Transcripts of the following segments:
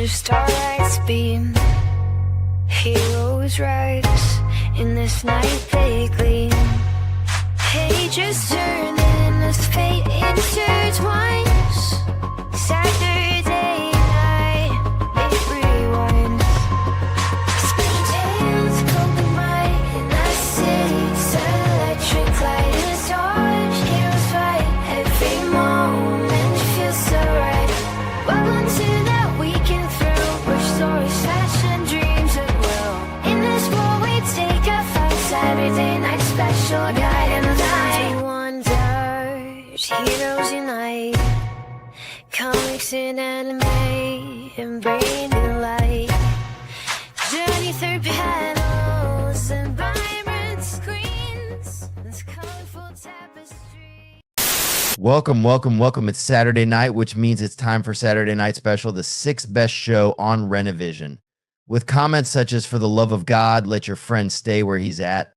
under starlight's beam. Heroes rise in this night they gleam. Pages turn and this fate intertwines. Saturday night, it rewinds. Spinning tales, cold might in the city's electric light. It's dodge, heroes fight. Every moment feels so right. Welcome to that weekend thrill, where stories, fashion, dreams at will. In this world we take a fun Saturday night special guide and the night. Wonders, heroes unite. Comics and anime and brain and light. Journey through panels and vibrant screens. This colorful tapestry. Welcome. It's Saturday night, which means it's time for Saturday Night Special, the 6th best show on Renovision. With comments such as, "For the love of God, let your friend stay where he's at,"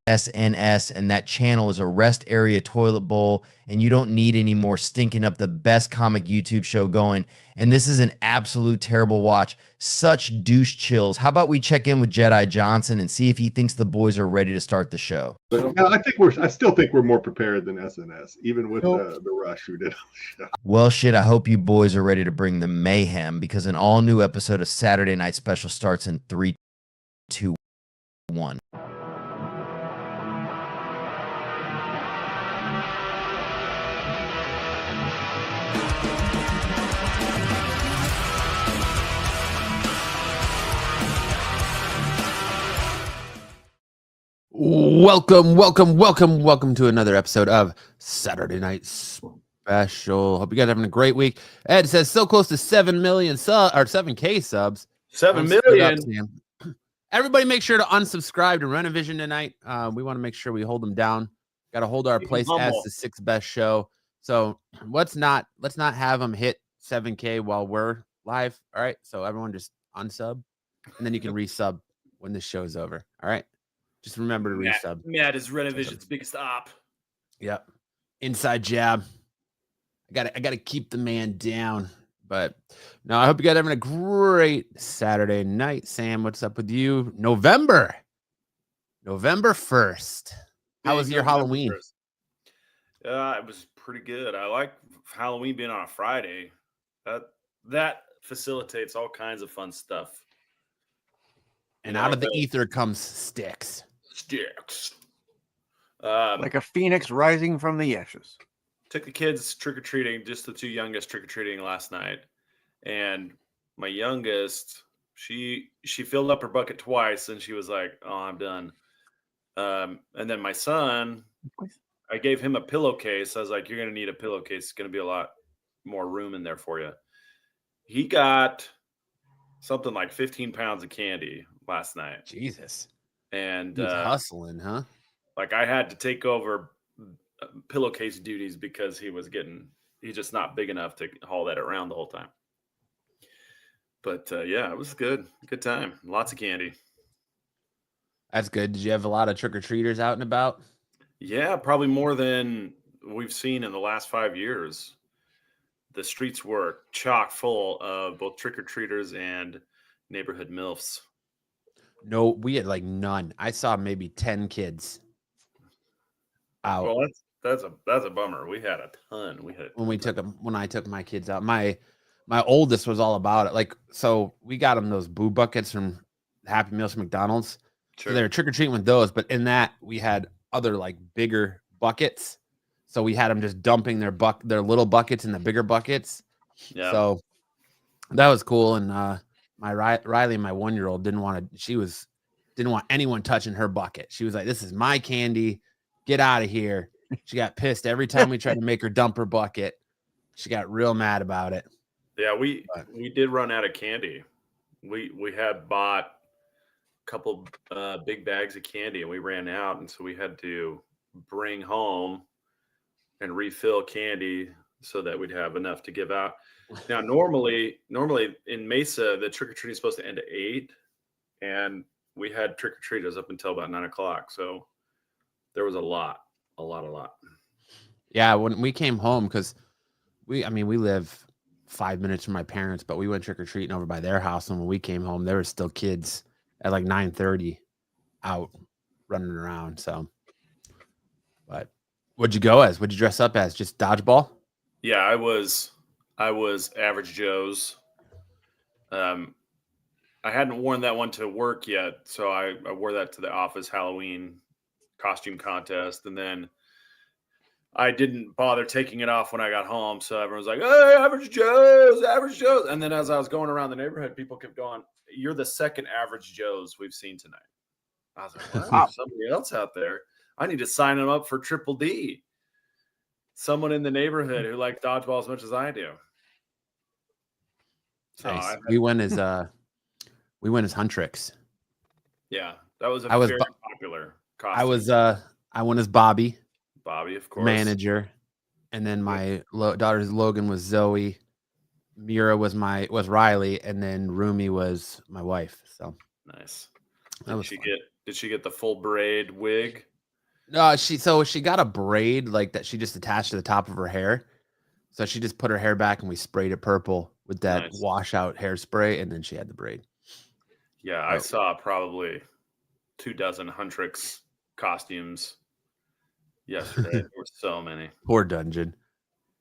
SNS, and "that channel is a rest area toilet bowl, and you don't need any more stinking up the best comic YouTube show going. And this is an absolute terrible watch. Such douche chills." How about we check in with Jedi Johnson and see if he thinks the boys are ready to start the show? I still think we're more prepared than SNS, even with the rush who did on the show. Well, shit, I hope you boys are ready to bring the mayhem, because an all-new episode of Saturday Night Special starts in 3, 2, 1. Welcome to another episode of Saturday Night Special. Hope you guys are having a great week. Ed says so close to 7 million or 7K subs. 7 million. Everybody make sure to unsubscribe to Renovision tonight. We want to make sure we hold them down. Got to hold our place as the 6th best show. So let's not have them hit 7K while we're live. All right. So everyone just unsub, and then you can resub when this show's over. All right. Just remember to resub. Matt is Renovision's biggest op. Yep. Inside jab. I gotta keep the man down. But no, I hope you guys are having a great Saturday night. Sam, what's up with you? November 1st. How was your Halloween? It was pretty good. I like Halloween being on a Friday. That facilitates all kinds of fun stuff. And out of the ether comes sticks. Like a phoenix rising from the ashes. Took the kids trick-or-treating, just the two youngest trick-or-treating last night. And my youngest, she filled up her bucket twice, and she was like, "Oh, I'm done." And then my son, I gave him a pillowcase. I was like, "You're going to need a pillowcase. It's going to be a lot more room in there for you." He got something like 15 pounds of candy last night. Jesus. And he's hustling, huh? Like, I had to take over pillowcase duties because he's just not big enough to haul that around the whole time. But yeah, it was good time. Lots of candy. That's good. Did you have a lot of trick-or-treaters out and about? Yeah, probably more than we've seen in the last 5 years. The streets were chock full of both trick-or-treaters and neighborhood MILFs. No, we had like none. I saw maybe 10 kids out. Well, that's a bummer. We had a ton. When I took my kids out. My oldest was all about it. Like, so we got them those boo buckets from Happy Meals from McDonald's. Sure. So they were trick-or-treating with those, but in that we had other like bigger buckets. So we had them just dumping their little buckets in the bigger buckets. Yeah. So that was cool. And my Riley, my 1-year-old, didn't want anyone touching her bucket. She was like, "This is my candy. Get out of here." She got pissed every time we tried to make her dump her bucket. She got real mad about it. Yeah, we did run out of candy. We had bought a couple big bags of candy, and we ran out, and so we had to bring home and refill candy so that we'd have enough to give out. Now, normally in Mesa, the trick-or-treating is supposed to end at 8, and we had trick-or-treaters up until about 9 o'clock. So there was a lot. Yeah, when we came home, because we live 5 minutes from my parents, but we went trick-or-treating over by their house, and when we came home, there were still kids at like 9:30 out running around. So, but what'd you go as? What'd you dress up as? Just dodgeball? Yeah, I was Average Joe's. I hadn't worn that one to work yet, so I wore that to the office Halloween costume contest, and then I didn't bother taking it off when I got home. So everyone was like, "Hey, Average Joe's, Average Joe's." And then as I was going around the neighborhood, people kept going, "You're the second Average Joe's we've seen tonight." I was like, "Wow, somebody else out there. I need to sign them up for Triple D." Someone in the neighborhood who likes dodgeball as much as I do. So Nice. We went as Huntrix. Yeah, that was I was very popular costume. I went as Bobby, of course, manager, and then my daughter's Logan was Zoe, Mira was Riley, and then Rumi was my wife. So nice. Did she get the full braid wig? No, she got a braid like that. She just attached to the top of her hair. So she just put her hair back, and we sprayed it purple with that washout hairspray, and then she had the braid. Yeah, I saw probably 24 Huntrix costumes yesterday. There were so many. Poor Dungeon.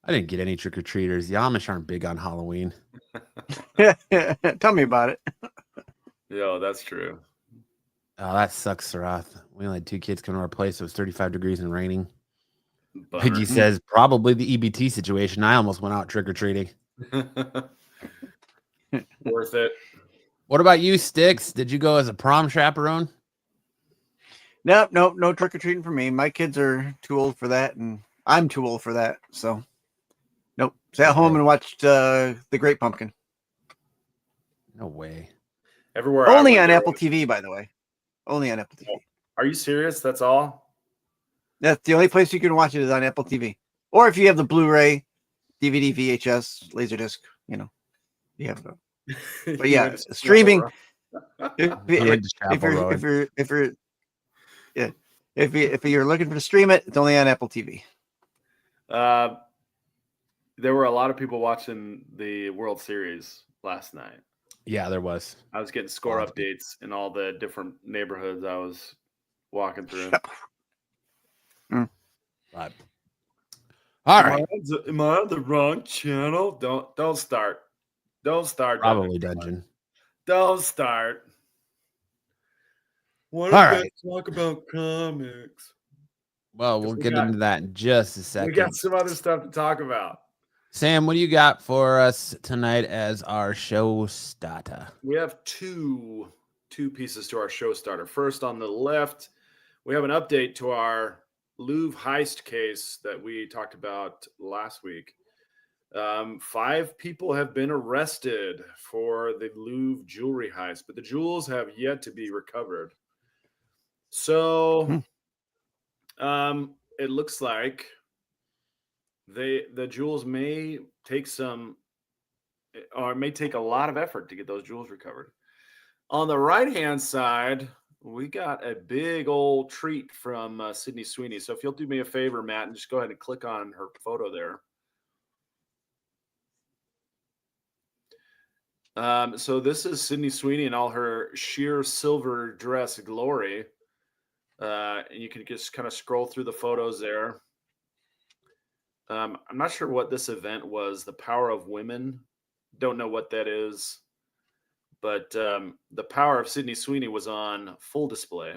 I didn't get any trick-or-treaters. The Amish aren't big on Halloween. Tell me about it. Yeah, that's true. Oh, that sucks, Sarath. We only had 2 kids come to our place. It was 35 degrees and raining. Bummer. Pidgey says probably the EBT situation. I almost went out trick-or-treating. Worth it. What about you, Sticks? Did you go as a prom chaperone? Nope, no trick-or-treating for me. My kids are too old for that, and I'm too old for that. So, nope. Sat home and watched The Great Pumpkin. No way. Everywhere. Only on Apple TV, by the way. Only on Apple TV. Are you serious? That's all? That's the only place you can watch it is on Apple TV. Or if you have the Blu-ray, DVD, VHS, Laserdisc, you have them. But yeah, streaming. If you're looking to stream it, it's only on Apple TV. There were a lot of people watching the World Series last night. Yeah, there was. I was getting score updates in all the different neighborhoods I was walking through. But, all right. Am I on the wrong channel? Don't start. Don't start. Probably Dungeon. Don't start. What all if right. I talk about comics? Well, we'll get into that in just a second. We got some other stuff to talk about. Sam, what do you got for us tonight as our show starter? We have two pieces to our show starter. First, on the left, we have an update to our Louvre heist case that we talked about last week. 5 people have been arrested for the Louvre jewelry heist, but the jewels have yet to be recovered. So it looks like the jewels may take a lot of effort to get those jewels recovered. On the right-hand side, we got a big old treat from Sydney Sweeney. So if you'll do me a favor, Matt, and just go ahead and click on her photo there. So this is Sydney Sweeney in all her sheer silver dress glory. And you can just kind of scroll through the photos there. I'm not sure what this event was. The Power of Women. Don't know what that is. But the power of Sydney Sweeney was on full display.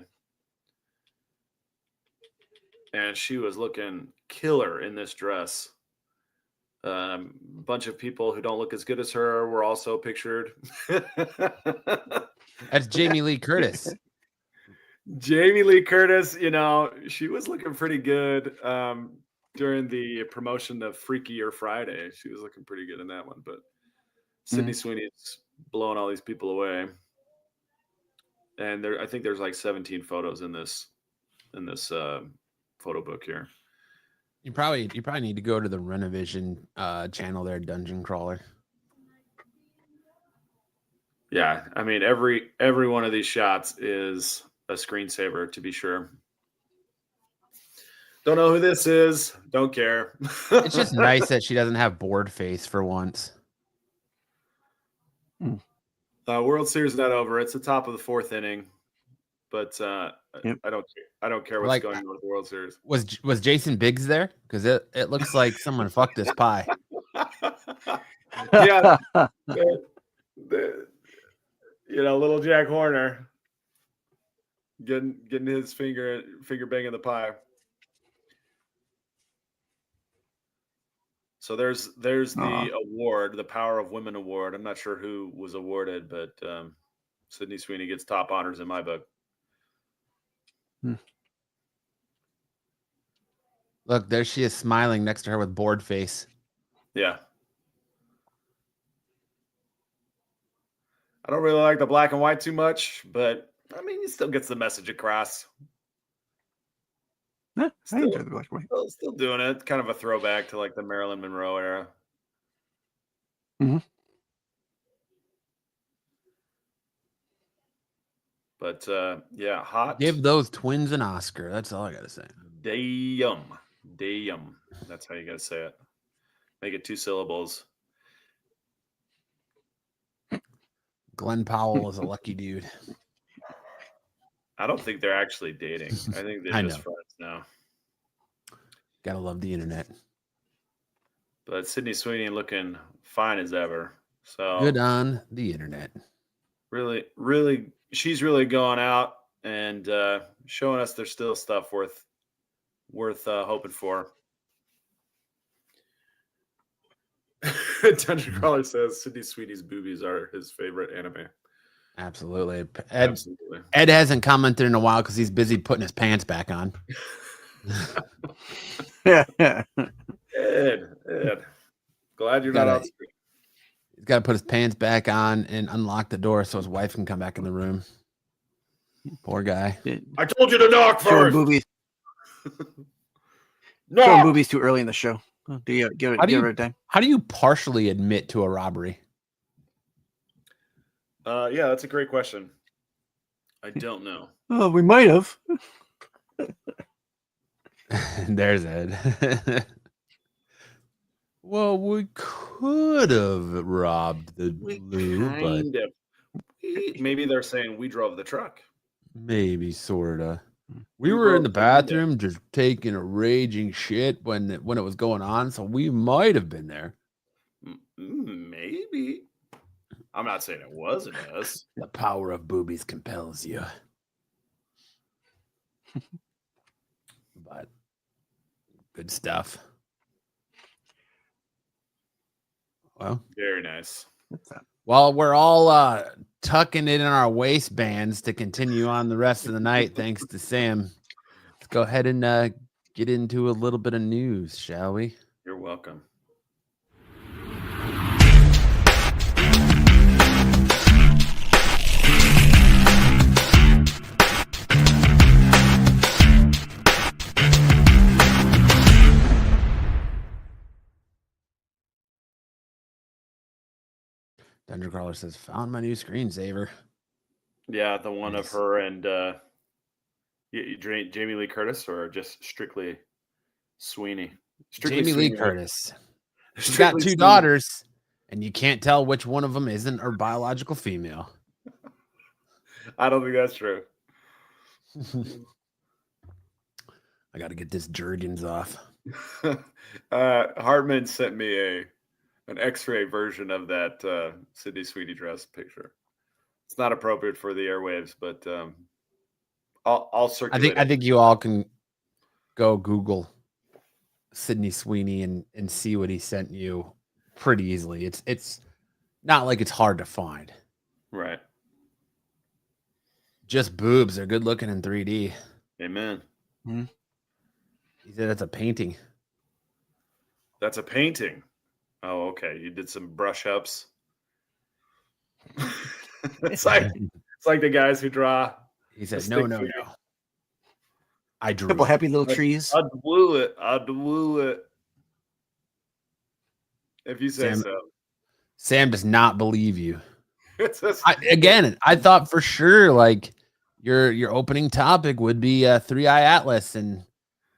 And she was looking killer in this dress. Bunch of people who don't look as good as her were also pictured. That's Jamie Lee Curtis. Jamie Lee Curtis, she was looking pretty good during the promotion of Freakier Friday. She was looking pretty good in that one. But Sydney Sweeney's blowing all these people away. And I think there's like 17 photos in this photo book here. You probably need to go to the Renovision channel there, Dungeon Crawler. Yeah, I mean every one of these shots is a screensaver, to be sure. Don't know who this is. Don't care. It's just nice that she doesn't have bored face for once. World Series not over. It's the top of the 4th inning, but Yep. I don't care what's Like, going on with the World Series. Was Jason Biggs there? Because it looks like someone fucked this pie. Yeah, little Jack Horner getting his finger banging the pie. So there's the award, the Power of Women Award. I'm not sure who was awarded, but Sydney Sweeney gets top honors in my book. Look, there she is smiling next to her with bored face. Yeah. I don't really like the black and white too much, but I mean, he still gets the message across. Yeah, I enjoy the black and white. Still doing it. Kind of a throwback to like the Marilyn Monroe era. Mm-hmm. But yeah, hot. Give those twins an Oscar. That's all I gotta say. Damn. That's how you gotta say it. Make it 2 syllables. Glenn Powell is a lucky dude. I don't think they're actually dating. I think they're just friends now. Gotta love the internet. But Sydney Sweeney looking fine as ever. So good on the internet. Really, she's really going out and showing us there's still stuff worth hoping for. Dungeon Crawler says Sydney Sweeney's boobies are his favorite anime. Absolutely. Absolutely. Ed hasn't commented in a while because he's busy putting his pants back on. Ed. Glad you're not out. He's got to put his pants back on and unlock the door so his wife can come back in the room. Poor guy. I told you to knock first. Boobies. No. Showing boobies too early in the show. Do you give it a time? How do you partially admit to a robbery? Yeah, that's a great question. I don't know. Oh, we might have. There's Ed. Well, we could have robbed the blue, but maybe they're saying we drove the truck. Maybe, sorta. We were in the bathroom just taking a raging shit when it was going on, so we might have been there. Maybe. I'm not saying it wasn't us. The power of boobies compels you. But good stuff. Well, very nice. Well, we're all tucking it in our waistbands to continue on the rest of the night, thanks to Sam. Let's go ahead and get into a little bit of news, shall we? You're welcome. Dungeon Crawler says, found my new screensaver. Yeah, the one of her and Jamie Lee Curtis, or just strictly Sweeney? Jamie Lee Curtis. She's got 2 daughters, and you can't tell which one of them isn't her biological female. I don't think that's true. I got to get this Jergens off. Hartman sent me an X-ray version of that Sydney Sweeney dress picture. It's not appropriate for the airwaves, but I'll circulate. I think you all can go Google Sydney Sweeney and see what he sent you pretty easily. It's not like it's hard to find. Right. Just boobs. They're good looking in 3D. Amen. Mm-hmm. He said it's a painting. That's a painting. Oh, okay. You did some brush ups. It's like the guys who draw. He said, no. I drew a couple happy little trees. I blew it. If you say so. Sam does not believe you. I thought for sure like your opening topic would be 3-Eye Atlas, and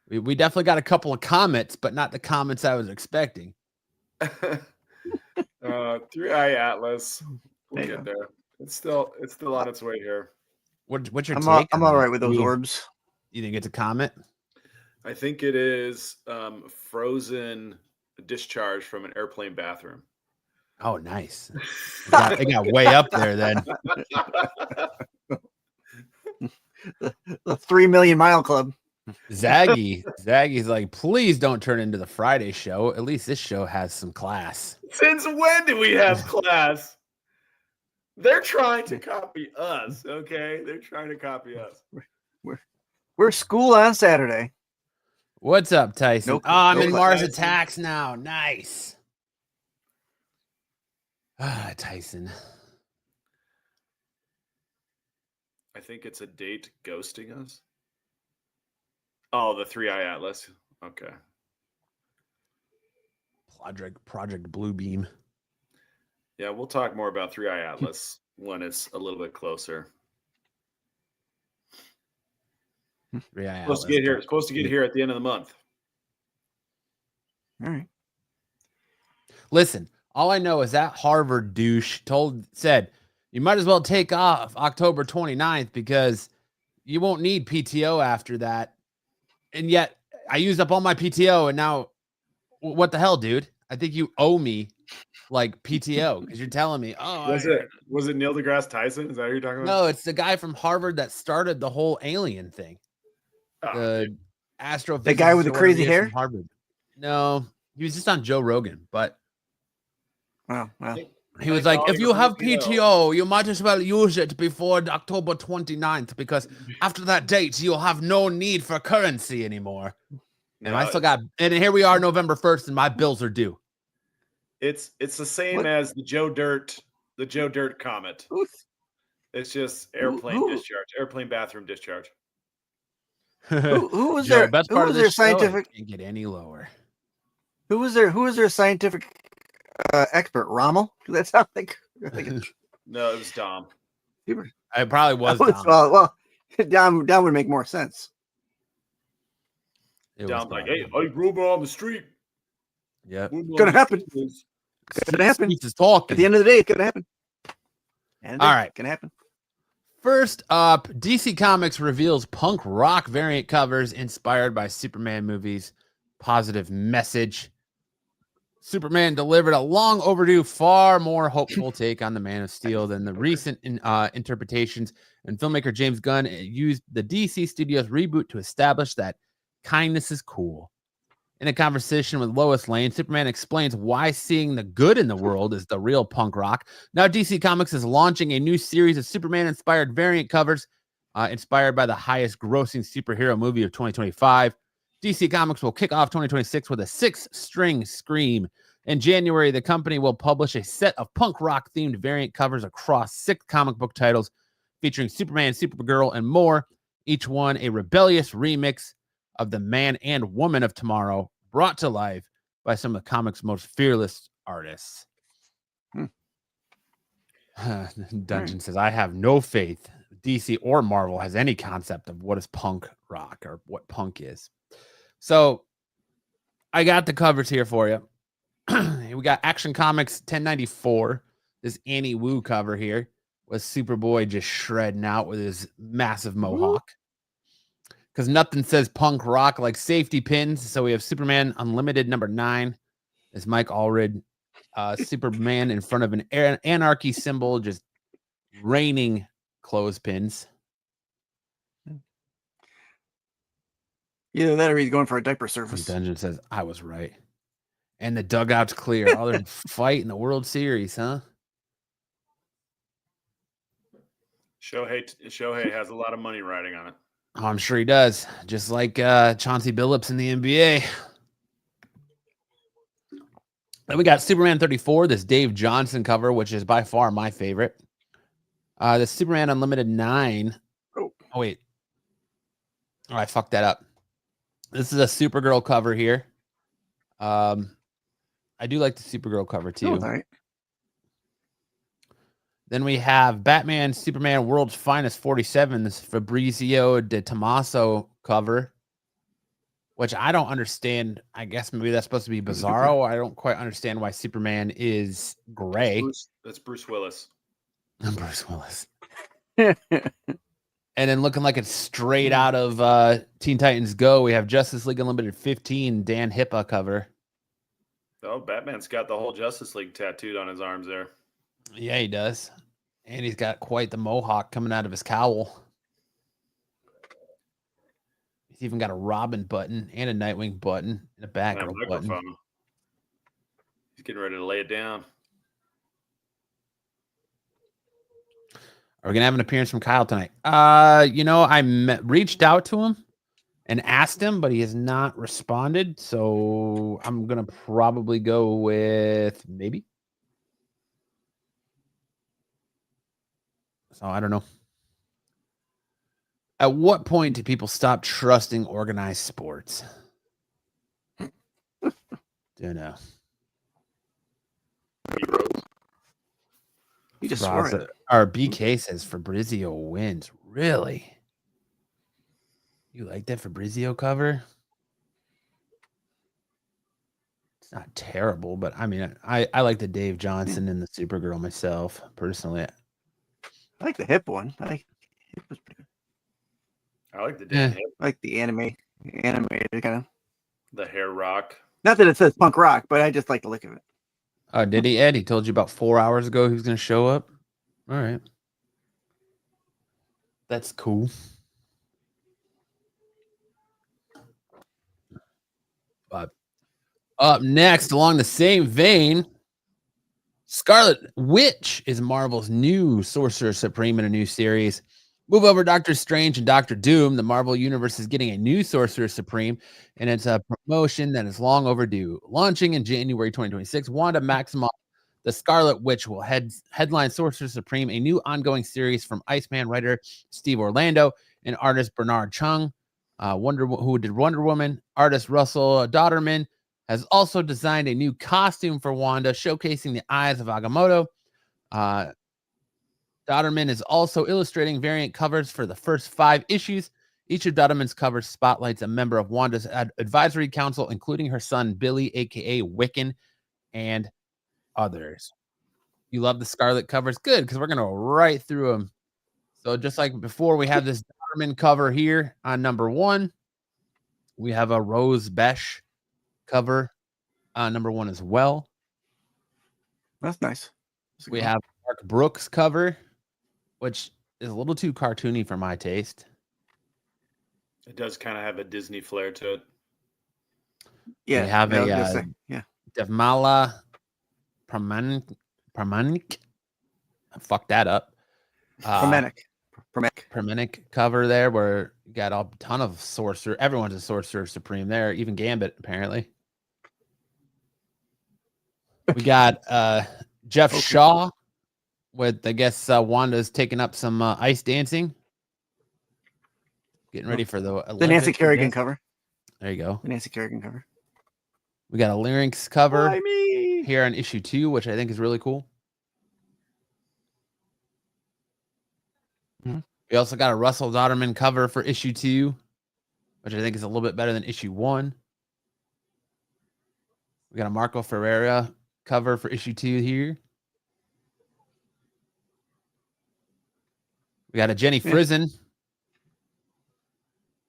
we definitely got a couple of comments, but not the comments I was expecting. 3-Eye Atlas. We'll get there. It's still on its way here. What's your I'm take? I'm on all that? right with those orbs. You think it's a comet? I think it is frozen discharge from an airplane bathroom. Oh, nice. It got way up there then. The 3 Million Mile Club. Zaggy's like, please don't turn into the Friday show. At least this show has some class. Since when do we have class? They're trying to copy us, okay? They're trying to copy us. We're school on Saturday. What's up, Tyson? Nope. I'm in Nope. Mars Tyson. Attacks now. Nice. Tyson. I think it's a date ghosting us. Oh, the 3-Eye Atlas. Okay. Project Bluebeam. Yeah, we'll talk more about 3-Eye Atlas when it's a little bit closer. Supposed to get here at the end of the month. All right. Listen, all I know is that Harvard douche said you might as well take off October 29th because you won't need PTO after that. And yet I used up all my PTO and now what the hell, dude? I think you owe me like PTO because you're telling me, was it Neil deGrasse Tyson? Is that who you're talking about? No, it's the guy from Harvard that started the whole alien thing. The astrophysicist. The guy with the crazy hair? From Harvard. No, he was just on Joe Rogan, but Wow. he was like, if you have PTO, you might as well use it before October 29th because after that date, you'll have no need for currency anymore. And I still got, and here we are November 1st and my bills are due. It's the same as the Joe Dirt comet. It's just airplane bathroom discharge. Who was their best part of this scientific? Can't get any lower. Who was their scientific expert? Rommel? That sounds like. No, it was Dom. It probably was Dom. Well, Dom would make more sense. Dom's like, hey, I grew up on the street. Yeah, it's gonna happen. It's gonna happen. He's just talking. At the end of the day, it's gonna happen. All right, gonna happen. First up, DC Comics reveals punk rock variant covers inspired by Superman movies. Positive message. Superman delivered a long overdue, far more hopeful take on the Man of Steel than the recent interpretations, and filmmaker James Gunn used the DC Studios reboot to establish that kindness is cool. In a conversation with Lois Lane, Superman explains why seeing the good in the world is the real punk rock. Now DC Comics is launching a new series of Superman-inspired variant covers inspired by the highest grossing superhero movie of 2025. DC Comics will kick off 2026 with a 6-string Scream. In January, the company will publish a set of punk rock-themed variant covers across 6 comic book titles featuring Superman, Supergirl, and more, each one a rebellious remix of the man and woman of tomorrow brought to life by some of the comics' most fearless artists. Dungeon says, I have no faith DC or Marvel has any concept of what is punk rock or what punk is. So I got the covers here for you. We got Action Comics 1094. This Annie Wu cover here with Superboy just shredding out with his massive mohawk. Because nothing says punk rock like safety pins. So we have Superman Unlimited #9. As Mike Allred, Superman in front of an anarchy symbol, just raining clothespins. Either that or he's going for a diaper service. Dungeon says, I was right. And the dugout's clear. All they're fighting the World Series, huh? Shohei has a lot of money riding on it. Oh, I'm sure he does. Just like Chauncey Billups in the NBA. Then we got Superman 34, this Dave Johnson cover, which is by far my favorite. The Superman Unlimited 9. Oh, wait. Oh, I fucked that up. This is a Supergirl cover here. I do like the Supergirl cover too. All right. Then we have Batman, Superman, World's Finest 47, this Fabrizio De Tommaso cover, which I don't understand. I guess maybe that's supposed to be Bizarro. I don't quite understand why Superman is gray. That's Bruce Willis. Bruce Willis. And then looking like it's straight out of Teen Titans Go, we have Justice League Unlimited 15 Dan Hippa cover. Oh, Batman's got the whole Justice League tattooed on his arms there. Yeah, he does. And he's got quite the mohawk coming out of his cowl. He's even got a Robin button and a Nightwing button and a Batgirl button. He's getting ready to lay it down. Are we going to have an appearance from Kyle tonight? I reached out to him and asked him, but he has not responded. So I'm going to probably go with maybe. So I don't know. At what point do people stop trusting organized sports? Don't know. You just swore it. Our BK says Fabrizio wins. Really? You like that Fabrizio cover? It's not terrible, but I mean, I like the Dave Johnson and the Supergirl myself, personally. I like the hip one. I like hip was pretty good. I like the damn hip. I like the animated kind of. The hair rock. Not that it says punk rock, but I just like the look of it. Oh, did he, Ed? He told you about 4 hours ago he was going to show up? All right. That's cool. But up next, along the same vein, Scarlet Witch is Marvel's new Sorcerer Supreme in a new series. Move over Doctor Strange and Doctor Doom. The Marvel Universe is getting a new Sorcerer Supreme, and it's a promotion that is long overdue. Launching in January 2026, Wanda Maximoff, the Scarlet Witch, will headline Sorcerer Supreme, a new ongoing series from Iceman writer Steve Orlando and artist Bernard Chung, who did Wonder Woman. Artist Russell Dodderman has also designed a new costume for Wanda, showcasing the eyes of Agamotto. Dodderman is also illustrating variant covers for the first 5 issues. Each of Dodderman's covers spotlights a member of Wanda's advisory council, including her son, Billy, a.k.a. Wiccan, and others. You love the Scarlet covers? Good, because we're going to go right through them. So just like before, we have this Dodderman cover here on number 1. We have a Rose Besh cover on number 1 as well. That's nice. We have Mark Brooks cover, which is a little too cartoony for my taste. It does kind of have a Disney flair to it. Yeah. We have Devmala Pramanik. I fucked that up. Pramanik cover there, where you got a ton of sorcerer. Everyone's a Sorcerer Supreme there, even Gambit, apparently. We got Jeff Shaw with, I guess, Wanda's taking up some ice dancing. Getting ready for the Nancy Kerrigan cover. There you go. The Nancy Kerrigan cover. We got a Larynx cover here on issue 2, which I think is really cool. Mm-hmm. We also got a Russell Dodderman cover for issue 2, which I think is a little bit better than issue 1. We got a Marco Ferreira cover for issue 2 here. We got a Jenny Frizen.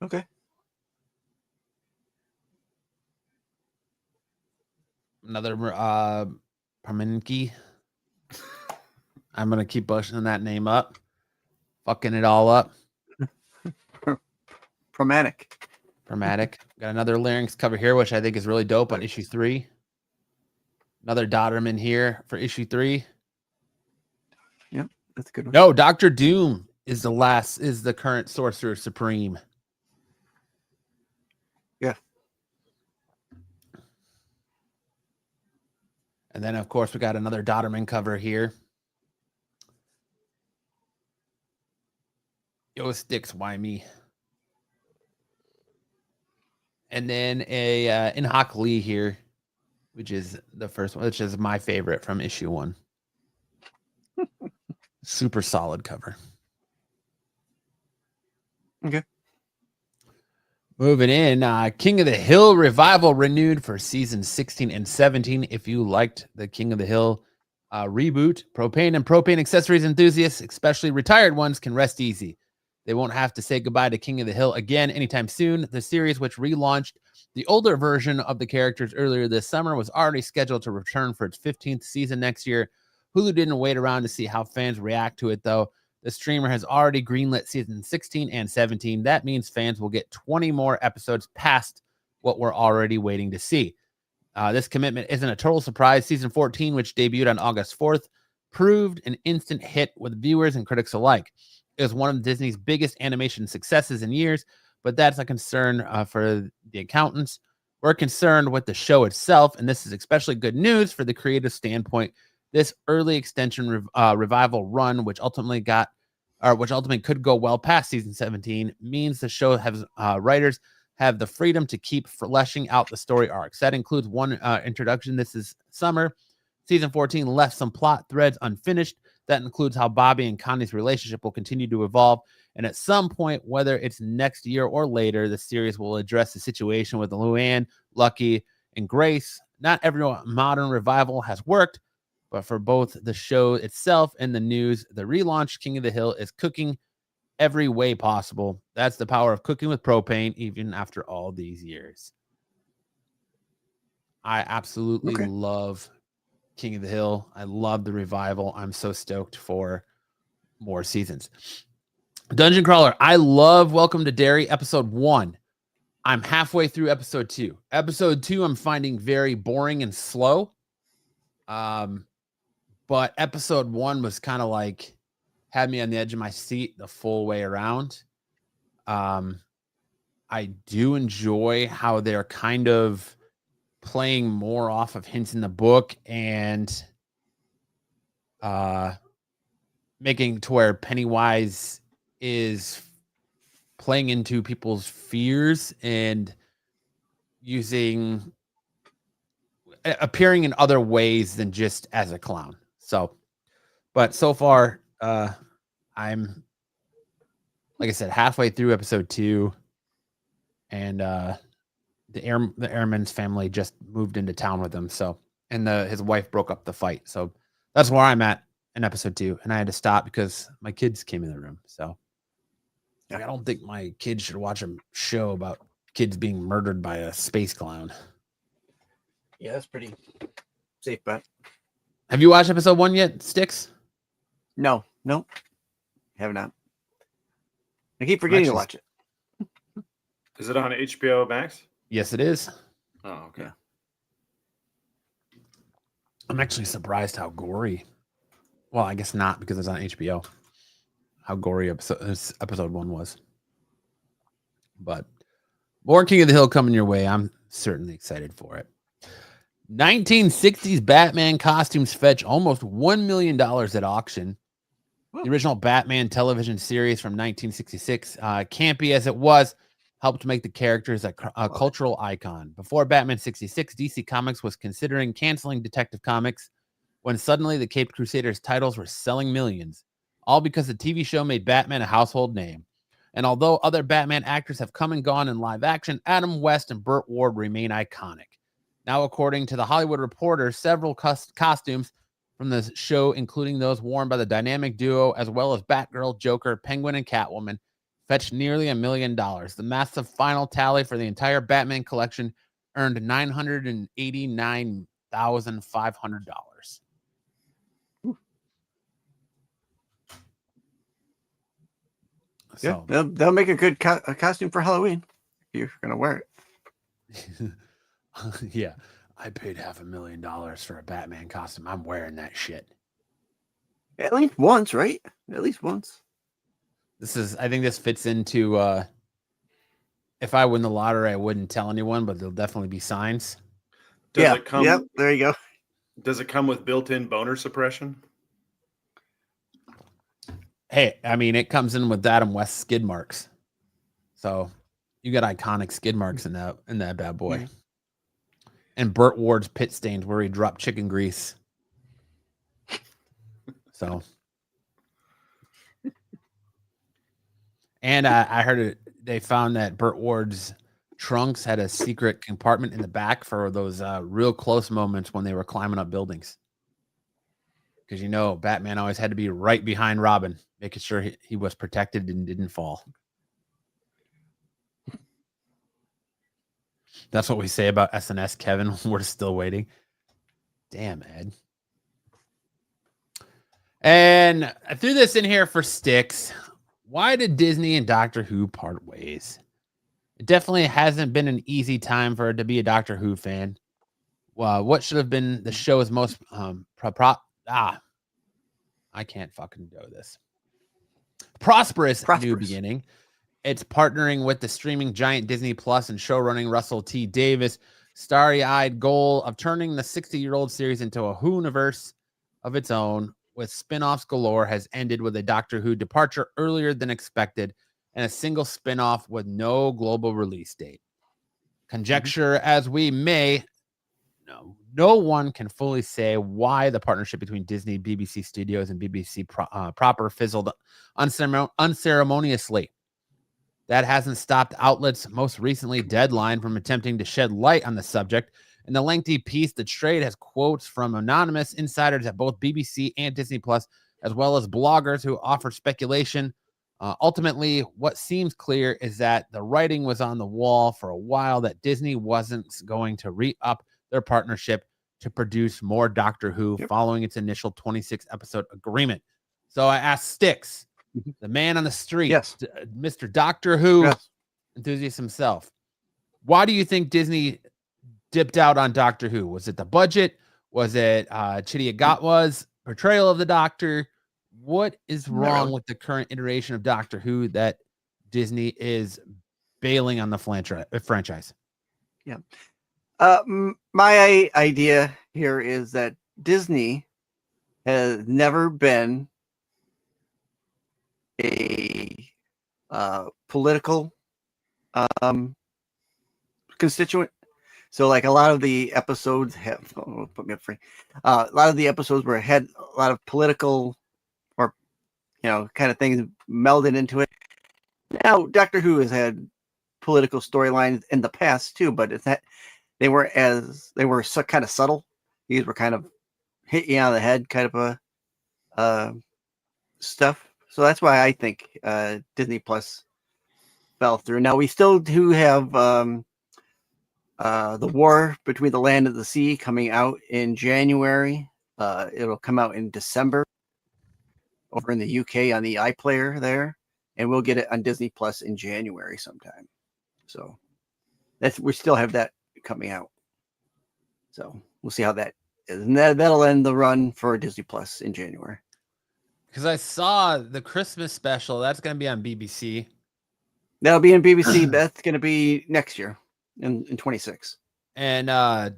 Okay. Another Parminki. I'm going to keep bushing that name up. Fucking it all up. Pramatic. Got another Larynx cover here, which I think is really dope on issue 3. Another Dodderman here for issue 3. Yep, that's a good one. No, Dr. Doom is the current Sorcerer Supreme. Yeah. And then, of course, we got another Dodderman cover here. Yo, Sticks, why me? And then a Inhok Lee here, which is the first one, which is my favorite from issue 1. Super solid cover. Okay. Moving in, King of the Hill revival renewed for season 16 and 17. If you liked the King of the Hill reboot. Propane and propane accessories enthusiasts, especially retired ones, can rest easy. They won't have to say goodbye to King of the Hill again anytime soon. The series, which relaunched the older version of the characters earlier this summer, was already scheduled to return for its 15th season next year. Hulu didn't wait around to see how fans react to it, though. The streamer has already greenlit season 16 and 17. That means fans will get 20 more episodes past what we're already waiting to see. This commitment isn't a total surprise. Season 14, which debuted on August 4th, proved an instant hit with viewers and critics alike. It was one of Disney's biggest animation successes in years, but that's a concern for the accountants. We're concerned with the show itself, and this is especially good news for the creative standpoint. This early extension revival run, which ultimately could go well past season 17, means the show has writers have the freedom to keep fleshing out the story arcs. That includes one introduction. This is summer. Season 14 left some plot threads unfinished. That includes how Bobby and Connie's relationship will continue to evolve. And at some point, whether it's next year or later, the series will address the situation with Luann, Lucky, and Grace. Not every modern revival has worked, but for both the show itself and the news, the relaunched King of the Hill is cooking every way possible. That's the power of cooking with propane, even after all these years. I absolutely love King of the Hill. I love the revival. I'm so stoked for more seasons. Dungeon Crawler, I love Welcome to Derry, episode 1. I'm halfway through episode 2. Episode 2, I'm finding very boring and slow. But episode 1 was kind of like, had me on the edge of my seat the full way around. I do enjoy how they're kind of playing more off of hints in the book and making to where Pennywise is playing into people's fears and appearing in other ways than just as a clown. But so far, I'm, like I said, halfway through episode 2, and the airman's family just moved into town with him. And his wife broke up the fight. So that's where I'm at in episode 2, and I had to stop because my kids came in the room. So I don't think my kids should watch a show about kids being murdered by a space clown. Yeah, that's pretty safe bet. Have you watched episode 1 yet, Sticks? No, have not. I keep forgetting to watch it. Is it on HBO Max? Yes, it is. Oh, okay. Yeah. I'm actually surprised how gory. Well, I guess not because it's on HBO. How gory episode 1 was. But more King of the Hill coming your way. I'm certainly excited for it. 1960s Batman costumes fetch almost $1 million at auction. The original Batman television series from 1966, campy as it was, helped make the characters a cultural icon. Before Batman 66, DC Comics was considering canceling Detective Comics when suddenly the Caped Crusaders titles were selling millions, all because the TV show made Batman a household name. And although other Batman actors have come and gone in live action, Adam West and Burt Ward remain iconic. Now, according to The Hollywood Reporter, several costumes from the show, including those worn by the dynamic duo, as well as Batgirl, Joker, Penguin, and Catwoman, fetched nearly $1 million. The massive final tally for the entire Batman collection earned $989,500. Yeah, they'll make a good costume for Halloween if you're going to wear it. Yeah, I paid $500,000 for a Batman costume. I'm wearing that shit. At least once, right? At least once. I think this fits into, if I win the lottery, I wouldn't tell anyone, but there'll definitely be signs. Yep, there you go. Does it come with built-in boner suppression? Hey, I mean, it comes in with Adam West skid marks. So you got iconic skid marks in that bad boy. Mm-hmm. And Burt Ward's pit stains where he dropped chicken grease. So, and I heard they found that Burt Ward's trunks had a secret compartment in the back for those real close moments when they were climbing up buildings. because Batman always had to be right behind Robin, making sure he was protected and didn't fall. That's what we say about SNS, Kevin. We're still waiting. Damn, Ed. And I threw this in here for Sticks. Why did Disney and Doctor Who part ways? It definitely hasn't been an easy time for it to be a Doctor Who fan. Well, what should have been the show's most I can't fucking do this. Prosperous new beginning. It's partnering with the streaming giant Disney Plus and showrunning Russell T. Davis' starry-eyed goal of turning the 60-year-old series into a Who-universe of its own, with spin-offs galore, has ended with a Doctor Who departure earlier than expected and a single spin-off with no global release date. Conjecture as we may, no one can fully say why the partnership between Disney, BBC Studios, and BBC proper fizzled unceremoniously. That hasn't stopped outlets, most recently Deadline, from attempting to shed light on the subject. In the lengthy piece, the trade has quotes from anonymous insiders at both BBC and Disney Plus, as well as bloggers who offer speculation. Ultimately, what seems clear is that the writing was on the wall for a while that Disney wasn't going to re-up their partnership to produce more Doctor Who following its initial 26-episode agreement. So I asked Sticks, the man on the street, Mr. Doctor Who enthusiast himself, why do you think Disney dipped out on Doctor Who? Was it the budget? Was it Chidi Agatwa's portrayal of the Doctor? What is wrong with the current iteration of Doctor Who that Disney is bailing on the franchise? Yeah. My idea here is that Disney has never been a political constituent. So like a lot of the episodes have put me up free. A lot of the episodes were had a lot of political or kind of things melded into it. Now Doctor Who has had political storylines in the past too, but it's that they were so kind of subtle. These were kind of hit you on the head kind of a stuff. So that's why I think Disney Plus fell through. Now we still do have the War Between the Land and the Sea coming out in January. It'll come out in December over in the UK on the iPlayer there, and we'll get it on Disney Plus in January sometime. So we still have that coming out. So we'll see how that is. And that'll end the run for Disney Plus in January. Because I saw the Christmas special. That's going to be on BBC. That'll be in BBC. That's going to be next year in 26. And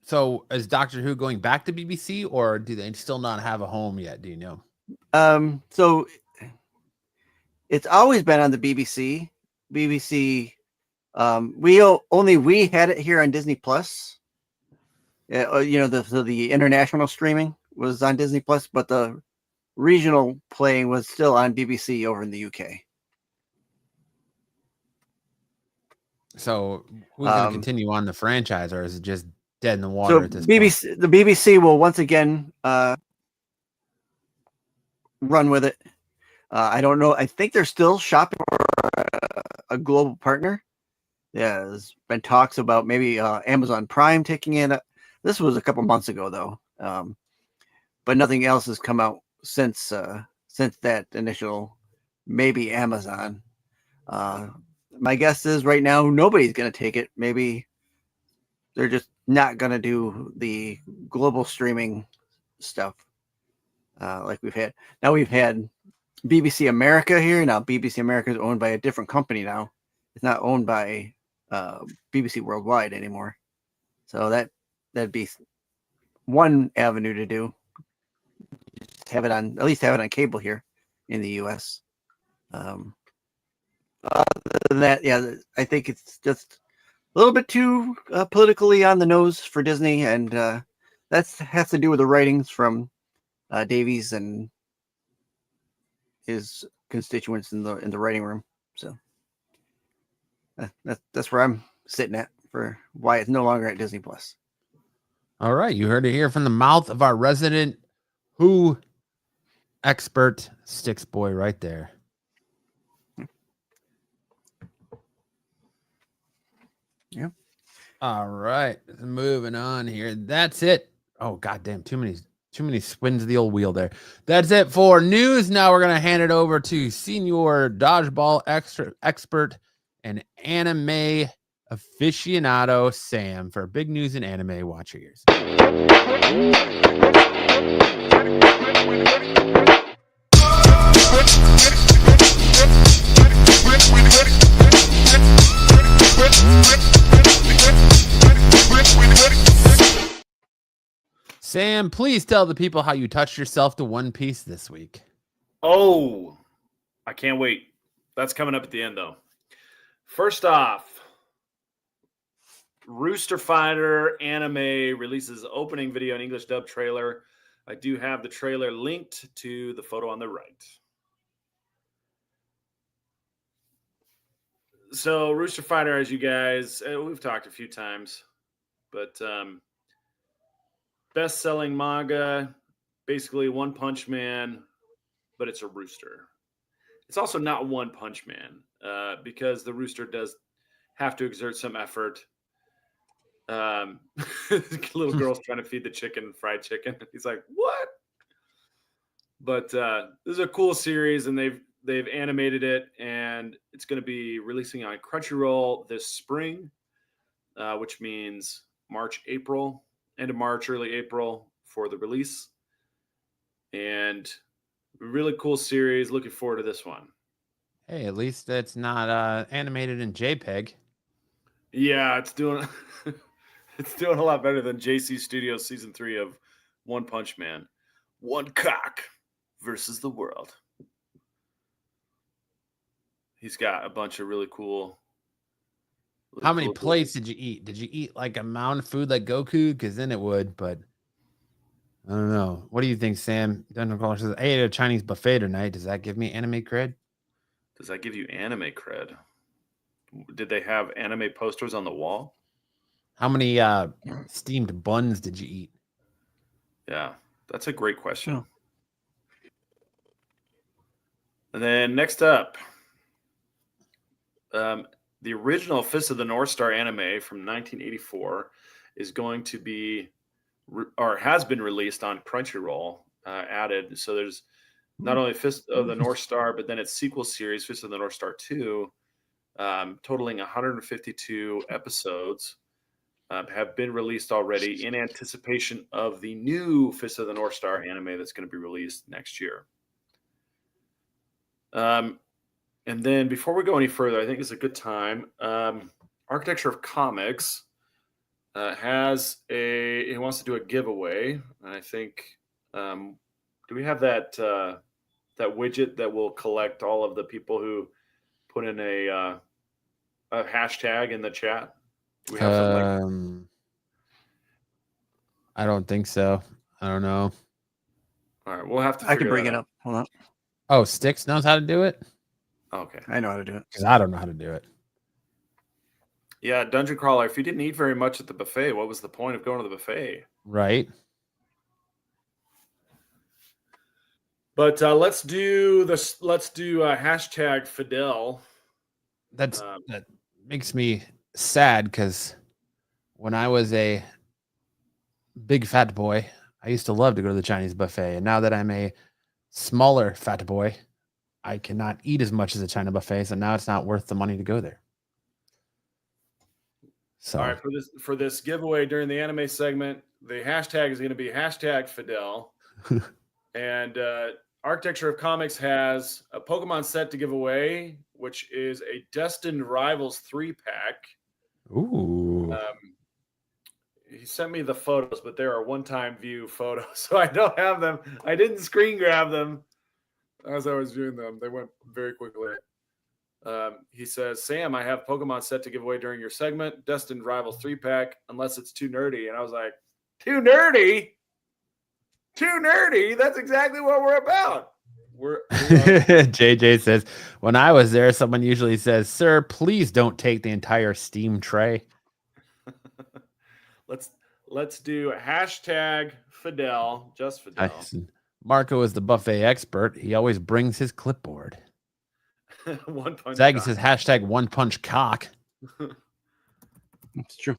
so is Doctor Who going back to BBC, or do they still not have a home yet? Do you know? So it's always been on the BBC. BBC. We had it here on Disney Plus. The international streaming was on Disney Plus, but the regional playing was still on BBC over in the UK. So who's going to continue on the franchise, or is it just dead in the water at this point? The BBC will once again run with it. I don't know. I think they're still shopping for a global partner. Yeah, there's been talks about maybe Amazon Prime taking it. This was a couple months ago, though, but nothing else has come out since that initial maybe Amazon. My guess is right now nobody's going to take it. Maybe they're just not going to do the global streaming stuff like we've had. Now we've had BBC America here. Now BBC America is owned by a different company now. It's not owned by BBC Worldwide anymore. So that'd be one avenue to do. Just have it on, at least have it on cable here in the US. Other than that, yeah, I think it's just a little bit too politically on the nose for Disney, and that has to do with the writings from Davies and his constituents in the writing room. So that's where I'm sitting at for why it's no longer at Disney Plus. All right, you heard it here from the mouth of our resident Who expert Sticks boy right there. Yeah. All right, moving on here. That's it. Oh goddamn, too many spins of the old wheel there. That's it for news. Now we're gonna hand it over to senior dodgeball expert and anime aficionado Sam for big news and anime. Watch your ears. Sam, please tell the people how you touched yourself to One Piece this week. Oh, I can't wait. That's coming up at the end, though. First off, Rooster Fighter anime releases opening video and English dub trailer. I do have the trailer linked to the photo on the right. So Rooster Fighter, as you guys, we've talked a few times, but best-selling manga, basically One Punch Man, but it's a rooster. It's also not One Punch Man because the rooster does have to exert some effort. Little girl's trying to feed the chicken fried chicken. He's like, what? But this is a cool series, and they've animated it, and it's going to be releasing on Crunchyroll this spring, which means March, April. End of March, early April for the release. And really cool series. Looking forward to this one. Hey, at least it's not animated in JPEG. Yeah, it's doing it's doing a lot better than JC Studios season 3 of One Punch Man. One cock versus the world. He's got a bunch of really cool. How many plates did you eat? Did you eat like a mound of food like Goku? Because then it would, but I don't know. What do you think, Sam? Dungeon Crawler says, I ate a Chinese buffet tonight. Does that give me anime cred? Does that give you anime cred? Did they have anime posters on the wall? How many steamed buns did you eat? Yeah, that's a great question. And then next up, the original Fist of the North Star anime from 1984 is going to be, or has been released on Crunchyroll, added. So there's not only Fist of the North Star, but then its sequel series, Fist of the North Star 2, totaling 152 episodes, have been released already in anticipation of the new Fist of the North Star anime that's going to be released next year. And then before we go any further, I think it's a good time. Architecture of Comics wants to do a giveaway. And I think, do we have that widget that will collect all of the people who put in a hashtag in the chat? Do we have something like I don't think so. I don't know. All right, we'll have to. I can bring it up. Hold on. Oh, Sticks knows how to do it? Okay. I know how to do it. Because I don't know how to do it. Yeah, Dungeon Crawler, if you didn't eat very much at the buffet, what was the point of going to the buffet? Right. But let's do this. Let's do hashtag Fidel. That makes me sad because when I was a big fat boy, I used to love to go to the Chinese buffet. And now that I'm a smaller fat boy, I cannot eat as much as a China buffet. So now it's not worth the money to go there. So, all right, for this giveaway during the anime segment, the hashtag is going to be hashtag Fidel. And Architecture of Comics has a Pokemon set to give away, which is a Destined Rivals 3-pack. ooh. He sent me the photos, but there are one-time view photos, so I don't have them. I didn't screen grab them as I was doing them. They went very quickly. He says, Sam, I have Pokemon set to give away during your segment. Destined Rivals 3-pack, unless it's too nerdy. And I was like, too nerdy? Too nerdy? That's exactly what we're about. JJ says, when I was there, someone usually says, sir, please don't take the entire Steam tray. Let's do hashtag Fidel, just Fidel. Nice. Marco is the buffet expert. He always brings his clipboard. One punch. Zaggy says hashtag one punch cock. It's true.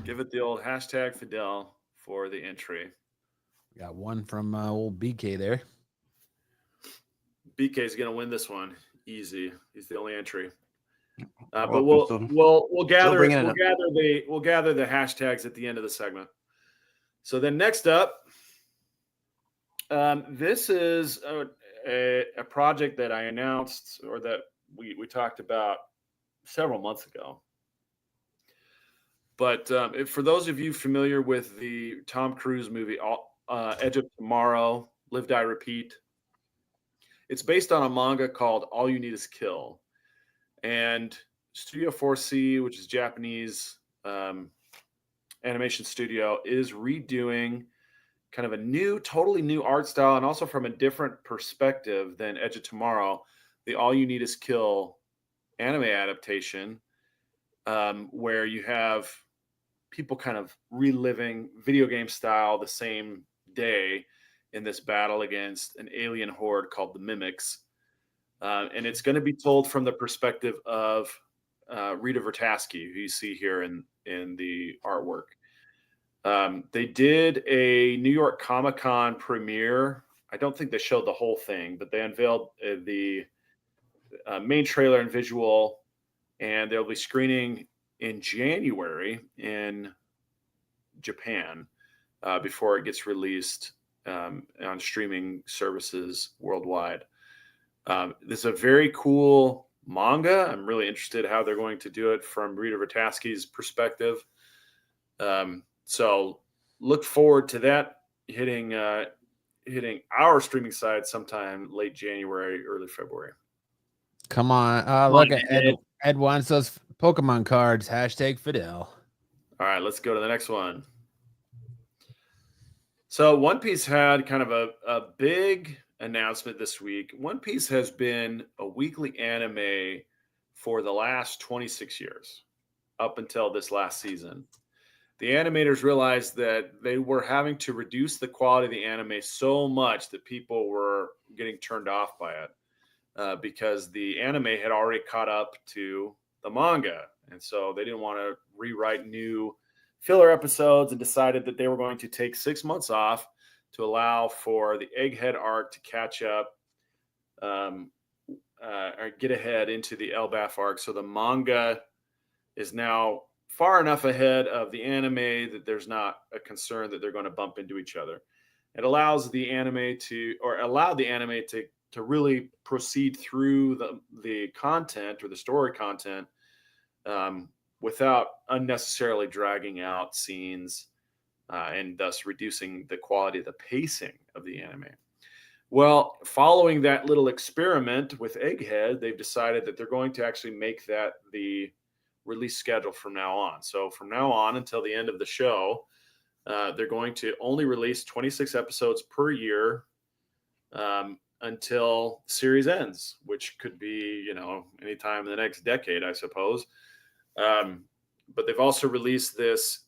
Give it the old hashtag Fidel for the entry. Got one from old BK there. BK is going to win this one easy. He's the only entry. But Welcome, we'll gather bringing the hashtags at the end of the segment. So then next up, this is a project that I announced or that we talked about several months ago. But for those of you familiar with the Tom Cruise movie Edge of Tomorrow, Live, Die, Repeat, it's based on a manga called All You Need Is Kill. And Studio 4C, which is Japanese animation studio, is redoing kind of a totally new art style, and also from a different perspective than Edge of Tomorrow, the All You Need Is Kill anime adaptation, where you have people kind of reliving video game style the same day in this battle against an alien horde called the Mimics. And it's going to be told from the perspective of Rita Vertasky, who you see here in the artwork. They did a New York Comic-Con premiere. I don't think they showed the whole thing, but they unveiled the main trailer and visual, and they'll be screening in January in Japan before it gets released on streaming services worldwide. This is a very cool manga. I'm really interested how they're going to do it from Rita Vertasky's perspective. So look forward to that hitting our streaming side sometime late January, early February. Come on. Look at Ed wants those Pokemon cards. Hashtag Fidel. All right, let's go to the next one. So One Piece had kind of a big announcement this week. One Piece has been a weekly anime for the last 26 years, up until this last season. The animators realized that they were having to reduce the quality of the anime so much that people were getting turned off by it because the anime had already caught up to the manga. And so they didn't want to rewrite new filler episodes and decided that they were going to take 6 months off to allow for the Egghead arc to catch up or get ahead into the Elbaf arc. So the manga is now far enough ahead of the anime that there's not a concern that they're going to bump into each other. It allows the anime allowed the anime to really proceed through the content or the story content without unnecessarily dragging out scenes and thus reducing the quality of the pacing of the anime. Well, following that little experiment with Egghead, they've decided that they're going to actually make that the release schedule from now on. So from now on until the end of the show, they're going to only release 26 episodes per year until the series ends, which could be, anytime in the next decade, I suppose. But they've also released this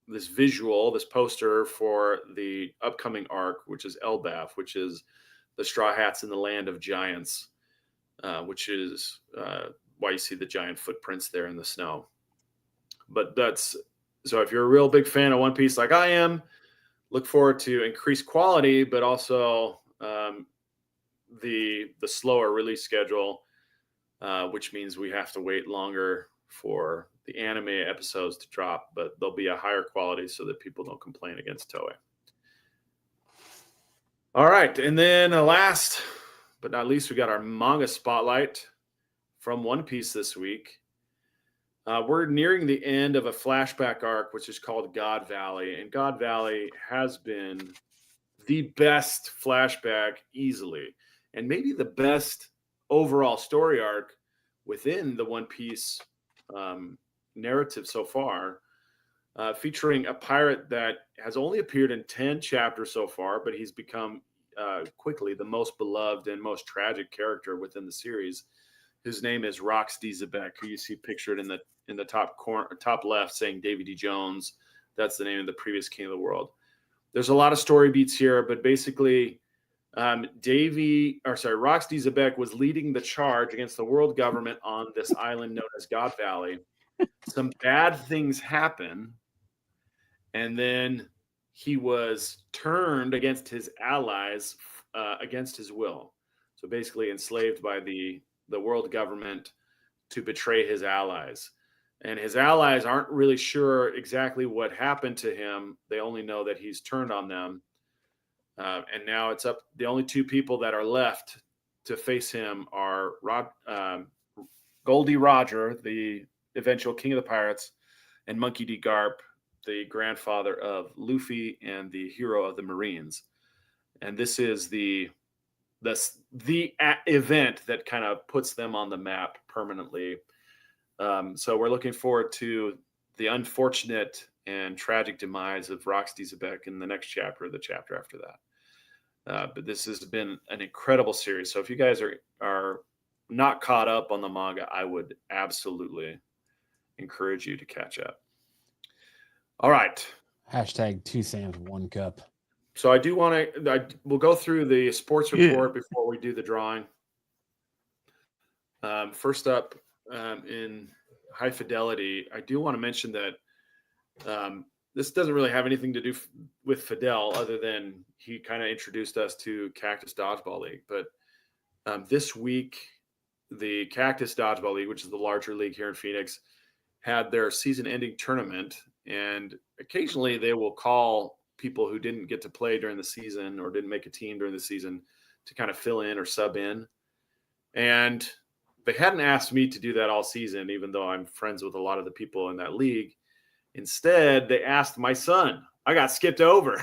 this poster for the upcoming arc, which is Elbaf, which is the Straw Hats in the Land of Giants, which is why you see the giant footprints there in the snow. But so if you're a real big fan of One Piece like I am, look forward to increased quality, but also the slower release schedule, which means we have to wait longer for the anime episodes to drop, but they'll be a higher quality so that people don't complain against Toei. All right, and then last but not least, we got our manga spotlight from One Piece this week. We're nearing the end of a flashback arc, which is called God Valley. And God Valley has been the best flashback easily, and maybe the best overall story arc within the One Piece narrative so far, featuring a pirate that has only appeared in 10 chapters so far, but he's become quickly the most beloved and most tragic character within the series. His name is Rox D. Zebek, who you see pictured in the top corner, top left, saying Davy D. Jones, That's the name of the previous king of the world. There's a lot of story beats here, but basically Roxy Zebek was leading the charge against the world government on this island known as God Valley. Some bad things happen, and then he was turned against his allies against his will. So basically enslaved by the world government to betray his allies. And his allies aren't really sure exactly what happened to him. They only know that he's turned on them. And now it's up. The only two people that are left to face him are Goldie Roger, the eventual king of the pirates, and Monkey D. Garp, the grandfather of Luffy and the hero of the Marines. And this is the event that kind of puts them on the map permanently. So we're looking forward to the unfortunate and tragic demise of Roxy Zebek in the next chapter, the chapter after that. But this has been an incredible series. So if you guys are not caught up on the manga, I would absolutely encourage you to catch up. All right. Hashtag 2 Sams 1 cup. So I do want to, we'll go through the sports report before we do the drawing. First up, in high fidelity, I do want to mention that this doesn't really have anything to do with Fidel other than he kind of introduced us to Cactus Dodgeball League. But this week, the Cactus Dodgeball League, which is the larger league here in Phoenix, had their season-ending tournament. And occasionally they will call people who didn't get to play during the season or didn't make a team during the season to kind of fill in or sub in. And they hadn't asked me to do that all season, even though I'm friends with a lot of the people in that league. Instead, they asked my son. I got skipped over.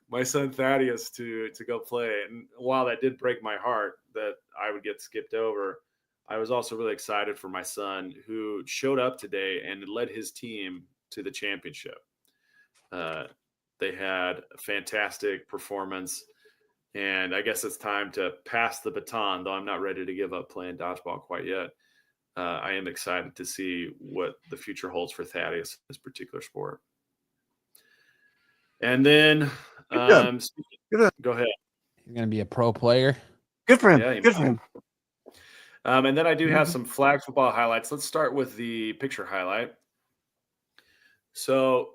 my son Thaddeus to go play. And while that did break my heart that I would get skipped over, I was also really excited for my son, who showed up today and led his team to the championship. They had a fantastic performance. And I guess it's time to pass the baton, though I'm not ready to give up playing dodgeball quite yet. I am excited to see what the future holds for Thaddeus in this particular sport. And then, go ahead. He's going to be a pro player. Good for him. Yeah, Good for him. And then I do have some flag football highlights. Let's start with the picture highlight. So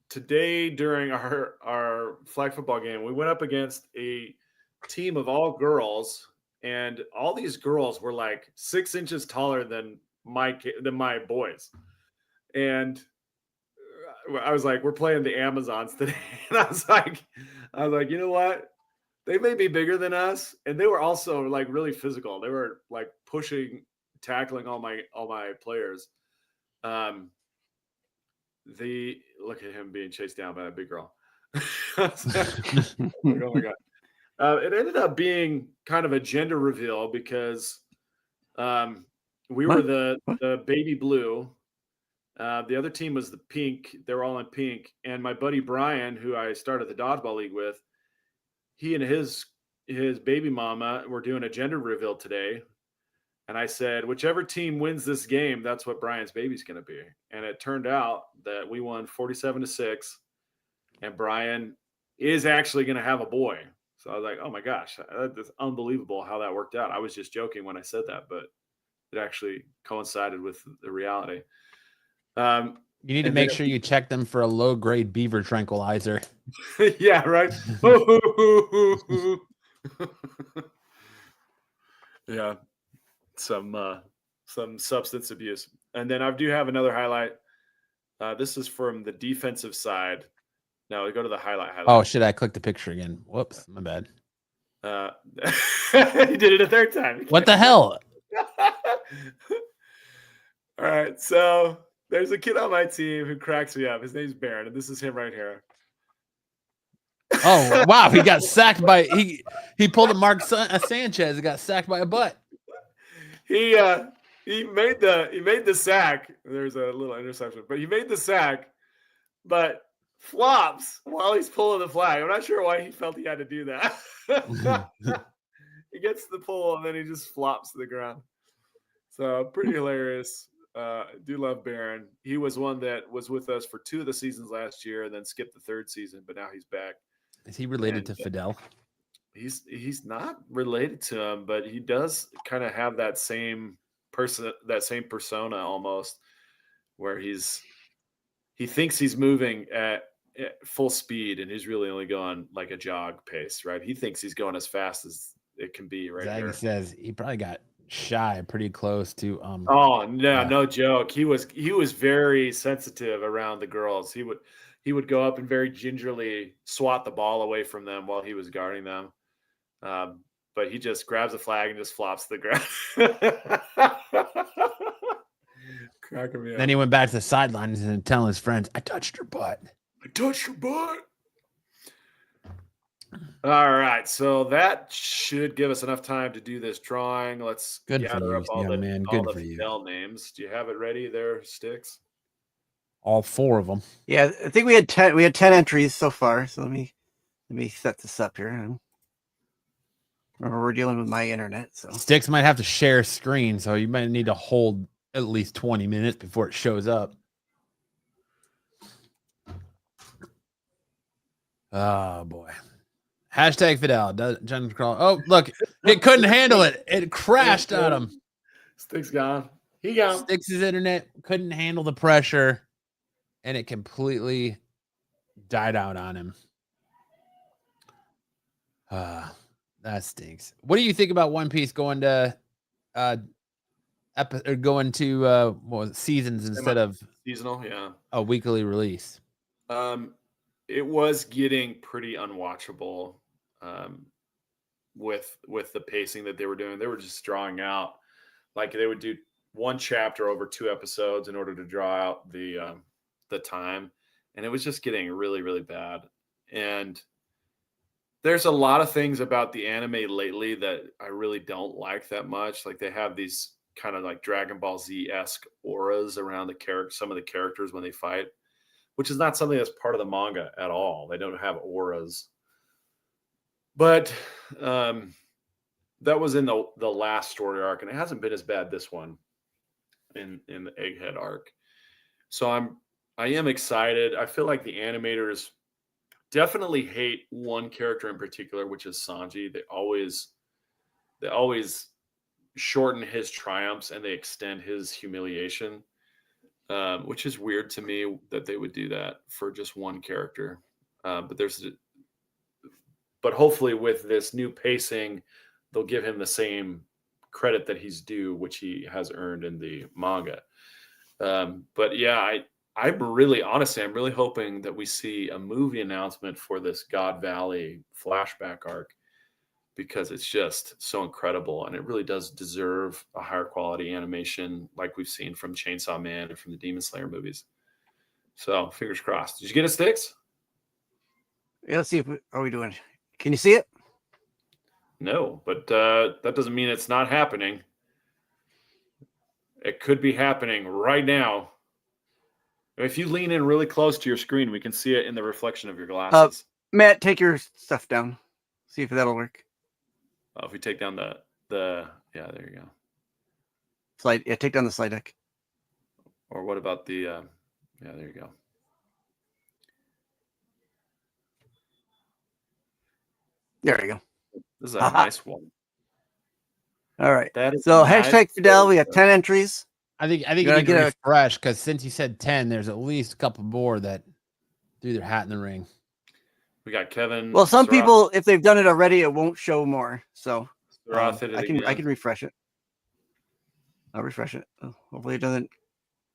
today during our flag football game, we went up against a team of all girls, and all these girls were like 6 inches taller than my boys. And I was like, we're playing the Amazons today. And I was like, you know what? They may be bigger than us. And they were also like really physical. They were like pushing, tackling all my players. Look at him being chased down by that big girl. Oh my God. It ended up being kind of a gender reveal because we were the baby blue. The other team was the pink. They were all in pink. And my buddy Brian, who I started the dodgeball league with, he and his baby mama were doing a gender reveal today. And I said, whichever team wins this game, that's what Brian's baby's going to be. And it turned out that we won 47-6. And Brian is actually going to have a boy. So I was like, oh my gosh, that's unbelievable how that worked out. I was just joking when I said that, but it actually coincided with the reality. You need to make sure you check them for a low-grade beaver tranquilizer. Yeah, right. Yeah, some substance abuse. And then I do have another highlight. This is from the defensive side. Now we go to the highlight. Oh shit! I clicked the picture again. Whoops, my bad. You did it a third time. What the hell? All right, so there's a kid on my team who cracks me up. His name's Baron, and this is him right here. Oh wow, he got sacked by he pulled a Mark Sanchez and got sacked by a butt. He made the sack. There's a little interception, but he made the sack, but flops while he's pulling the flag. I'm not sure why he felt he had to do that. He gets the pull and then he just flops to the ground. So pretty hilarious. do love Baron. He was one that was with us for 2 of the seasons last year, and then skipped the 3rd season. But now he's back. Is he related to Fidel? He's not related to him, but he does kind of have that same persona almost, where he thinks he's moving at full speed, and he's really only going like a jog pace, right? He thinks he's going as fast as it can be, right? Zaggy says he probably got shy pretty close to Oh no, no joke. He was very sensitive around the girls. He would go up and very gingerly swat the ball away from them while he was guarding them. But he just grabs a flag and just flops to the ground. Cracking me up. Then he went back to the sidelines and telling his friends, "I touched your butt. I touched your butt." All right, so that should give us enough time to do this drawing. Let's gather up all the Fidel names. Do you have it ready there, Sticks? All 4 of them. Yeah, I think we had 10. We had 10 entries so far. So let me set this up here. Remember, we're dealing with my internet, so Sticks might have to share screen, so you might need to hold at least 20 minutes before it shows up. Oh boy. Hashtag Fidel. John Crawl. Oh, look, it couldn't handle it. It crashed on him. Sticks gone. He gone. Sticks' internet couldn't handle the pressure, and it completely died out on him. That stinks. What do you think about One Piece going to seasons instead of seasonal? Yeah, a weekly release. It was getting pretty unwatchable with the pacing that they were doing. They were just drawing out, like they would do one chapter over 2 episodes in order to draw out the time, and it was just getting really, really bad. And there's a lot of things about the anime lately that I really don't like that much. Like they have these kind of like Dragon Ball Z-esque auras around some of the characters when they fight, which is not something that's part of the manga at all. They don't have auras. But that was in the last story arc, and it hasn't been as bad this one in the Egghead arc. So I am excited. I feel like the animators definitely hate one character in particular, which is Sanji. They always shorten his triumphs and they extend his humiliation, which is weird to me that they would do that for just one character. But hopefully with this new pacing, they'll give him the same credit that he's due, which he has earned in the manga. But yeah, I'm really hoping that we see a movie announcement for this God Valley flashback arc, because it's just so incredible and it really does deserve a higher quality animation like we've seen from Chainsaw Man and from the Demon Slayer movies. So fingers crossed. Did you get it, Sticks? Yeah, let's see. Are we doing? Can you see it? No, but that doesn't mean it's not happening. It could be happening right now. If you lean in really close to your screen, we can see it in the reflection of your glasses. Matt, take your stuff down. See if that'll work. If we take down the yeah, there you go. Slide, yeah, take down the slide deck. Or what about the yeah, there you go. There you go. This is a nice one. All right. That is so nice. hashtag Fidel, we have 10 entries. I think you need to refresh, because since you said 10, there's at least a couple more that threw their hat in the ring. We got Kevin. Well, some people, if they've done it already, it won't show more. So I can refresh it. I'll refresh it. Oh, hopefully it doesn't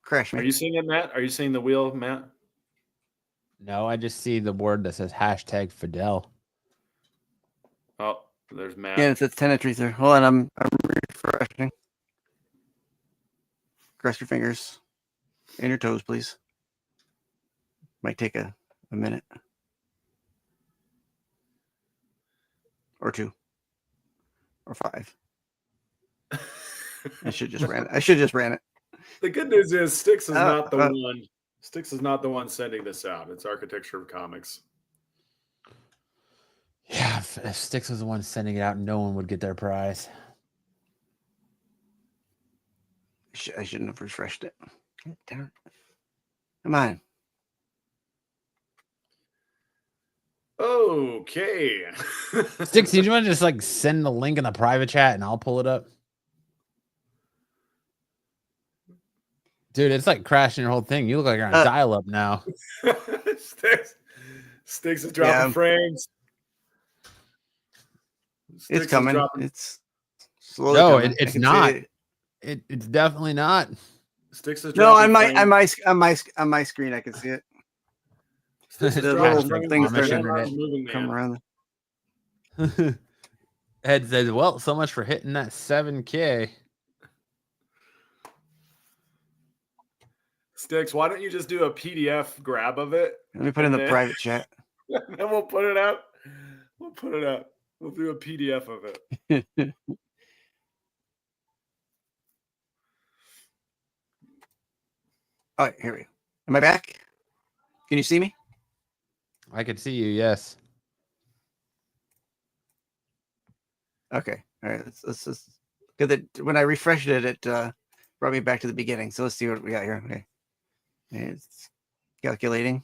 crash me. Are you seeing it, Matt? Are you seeing the wheel, Matt? No, I just see the word that says hashtag Fidel. Oh, there's Matt. Yeah, it says 10 entries there. Hold on, I'm refreshing. Cross your fingers and your toes, please. Might take a minute. Or 2. Or 5. I should just ran it. The good news is Styx is not the one. Styx is not the one sending this out. It's Architecture of Comics. Yeah, if Styx was the one sending it out, no one would get their prize. I shouldn't have refreshed it. Damn it. Come on. Okay. Sticks, do you want to just like send the link in the private chat and I'll pull it up? Dude, it's like crashing your whole thing. You look like you're on dial-up now. Sticks is dropping frames. It's coming. It's slowly no, coming. it's not. It's definitely not. Sticks is no, on dropping my screen, I can see it. The little things come around. Ed says, "Well, so much for hitting that 7K." Sticks, why don't you just do a PDF grab of it? Let me put it in the private chat. Then we'll put it out. We'll put it out. We'll do a PDF of it. All right, here we go. Am I back? Can you see me? I can see you, yes. Okay. All right. Let's just because when I refreshed it, it brought me back to the beginning. So let's see what we got here. Okay. It's calculating.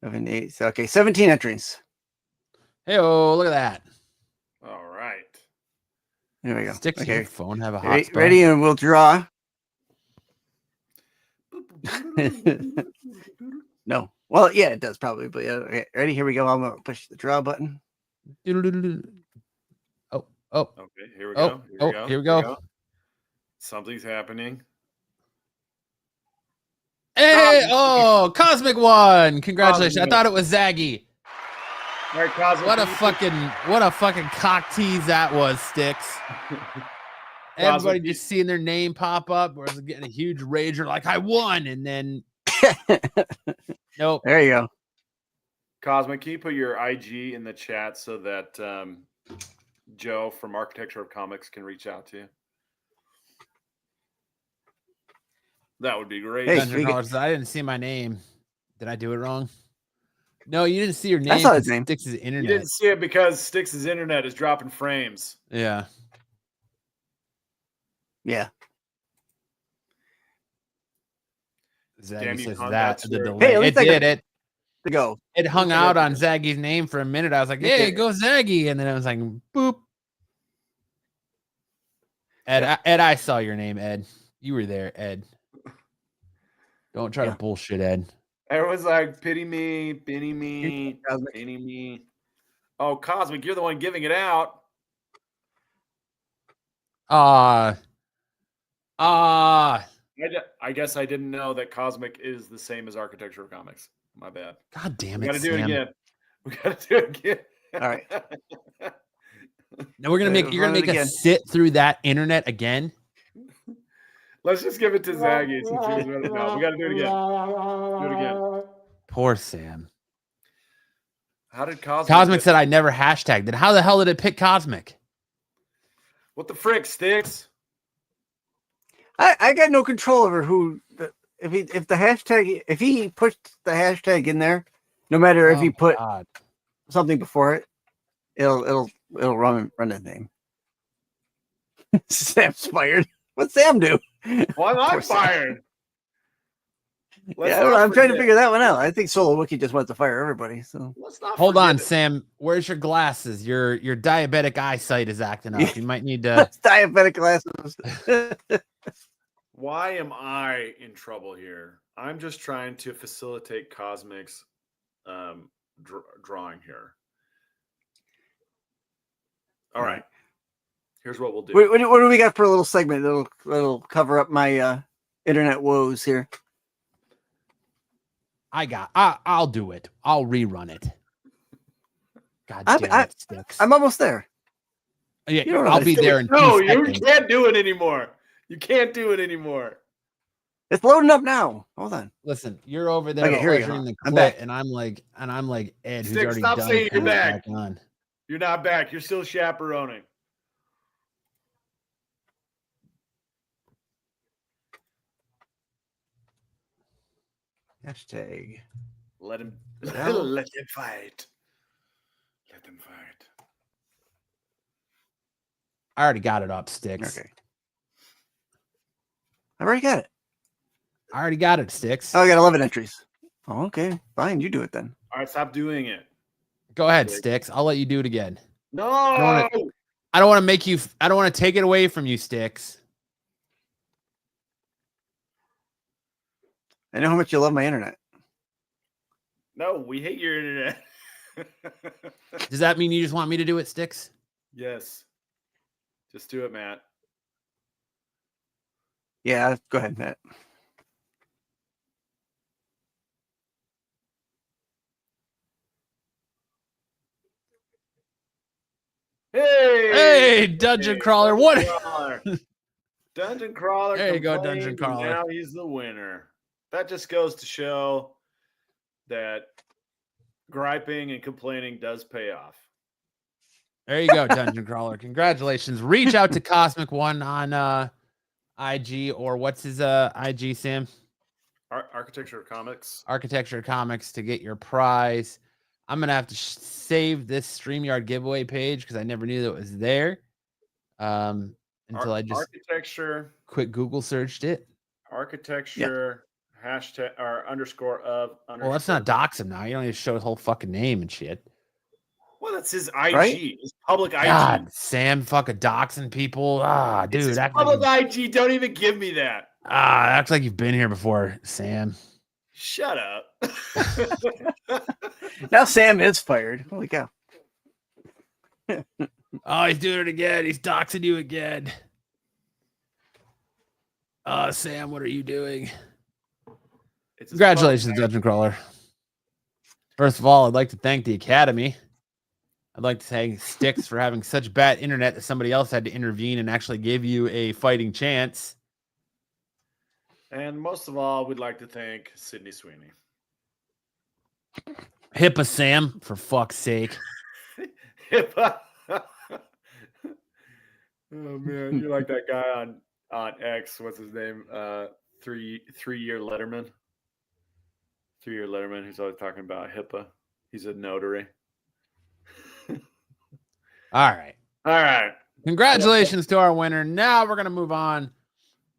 7, 8. So, okay, 17 entries. Hey, oh, look at that. All right. There we go. Stick to okay. your phone. Have a hot spot. Ready, and we'll draw. No. Well, yeah, it does probably, but yeah. Okay, ready? Here we go. I'm gonna push the draw button. Oh. Okay, here we go. Here we go. Something's happening. Hey, Cosmic won. Congratulations. Cosmic. I thought it was Zaggy. All right, Cosmic. What a fucking cock tease that was, Sticks. Everybody just seeing their name pop up or getting a huge rager like I won, and then nope. There you go. Cosmic, can you put your IG in the chat so that Joe from Architecture of Comics can reach out to you? That would be great. Hey, I didn't see my name. Did I do it wrong? No, you didn't see your name. I saw his name. Sticks' internet. You didn't see it because Sticks' internet is dropping frames. Yeah. Yeah. Zaggy says hung that that the through. delay. Hey, at it least I did got- it. To go. It hung out on Zaggy's name for a minute. I was like, "Hey, go Zaggy!" And then I was like, "Boop." Ed, I saw your name, Ed. You were there, Ed. Don't try to bullshit, Ed. Everyone's like, pity me, pity me, Cosmic. pity me. Oh, Cosmic, you're the one giving it out. I I guess I didn't know that Cosmic is the same as Architecture of Comics. My bad. God damn We it, got to do it Sam. again. We got to do it again. All right. Now you're gonna make us sit through that internet again. Let's just give it to Zaggy. Since no, we got to do it again. Do it again. Poor Sam. How did Cosmic? Cosmic said I never hashtagged it. How the hell did it pick Cosmic? What the frick, Sticks? I got no control over who if he pushed the hashtag in there, no matter if he put something before it, it'll run his name. Sam's fired. What's Sam do? Why am I fired? I'm trying to figure that one out. I think Solo Wiki just wants to fire everybody. So hold on, Sam. Where's your glasses? Your diabetic eyesight is acting up. You might need to diabetic glasses. Why am I in trouble here? I'm just trying to facilitate Cosmic's drawing here. All right. Here's what we'll do. What do we got for a little segment that'll cover up my internet woes here? I'll do it. I'll rerun it. God damn it, Sticks. I'm almost there. Yeah, I'll be there in 2 seconds. You can't do it anymore. You can't do it anymore. It's loading up now. Hold on. Listen, you're over there measuring the clip, and I'm like Ed, who's Sticks, already stop done saying you're back back. on. You're not back. You're still chaperoning. Hashtag. Let him fight. Let him fight. I already got it up, Sticks. Okay. I've already got it. I already got it, Sticks. Oh, I got 11 entries. Oh, okay. Fine. You do it then. All right, stop doing it. Go ahead, Sticks. I'll let you do it again. No. I don't want to make you. I don't want to take it away from you, Sticks. I know how much you love my internet. No, we hate your internet. Does that mean you just want me to do it, Sticks? Yes. Just do it, Matt. Yeah, go ahead, Matt. Hey, Dungeon Crawler. What? Dungeon Crawler. There you go, Dungeon complained, Crawler. and now he's the winner. That just goes to show that griping and complaining does pay off. There you go, Dungeon Crawler. Congratulations. Reach out to Cosmic One on IG, or what's his IG, Sam? Architecture Comics. Architecture Comics, to get your prize. I'm gonna have to save this StreamYard giveaway page because I never knew that it was there. Until I just architecture quick Google searched it. Architecture hashtag or underscore of. Well, let's not dox him now. You don't need to show his whole fucking name and shit. Well, that's his IG. Right? His public IG. God, Sam fucking doxing people. Dude, It's his act public like IG. Don't even give me that. act like you've been here before, Sam. Shut up. Now Sam is fired. Holy cow. Oh, he's doing it again. He's doxing you again. Sam, what are you doing? It's his Congratulations, public Dungeon Crawler. First of all, I'd like to thank the Academy. I'd like to thank Sticks for having such bad internet that somebody else had to intervene and actually give you a fighting chance. And most of all, we'd like to thank Sydney Sweeney. HIPAA Sam, for fuck's sake. Oh man, you're like that guy on X. What's his name? 3-year Letterman. 3-year Letterman. Who's always talking about HIPAA. He's a notary. All right. All right. Congratulations to our winner. Now we're going to move on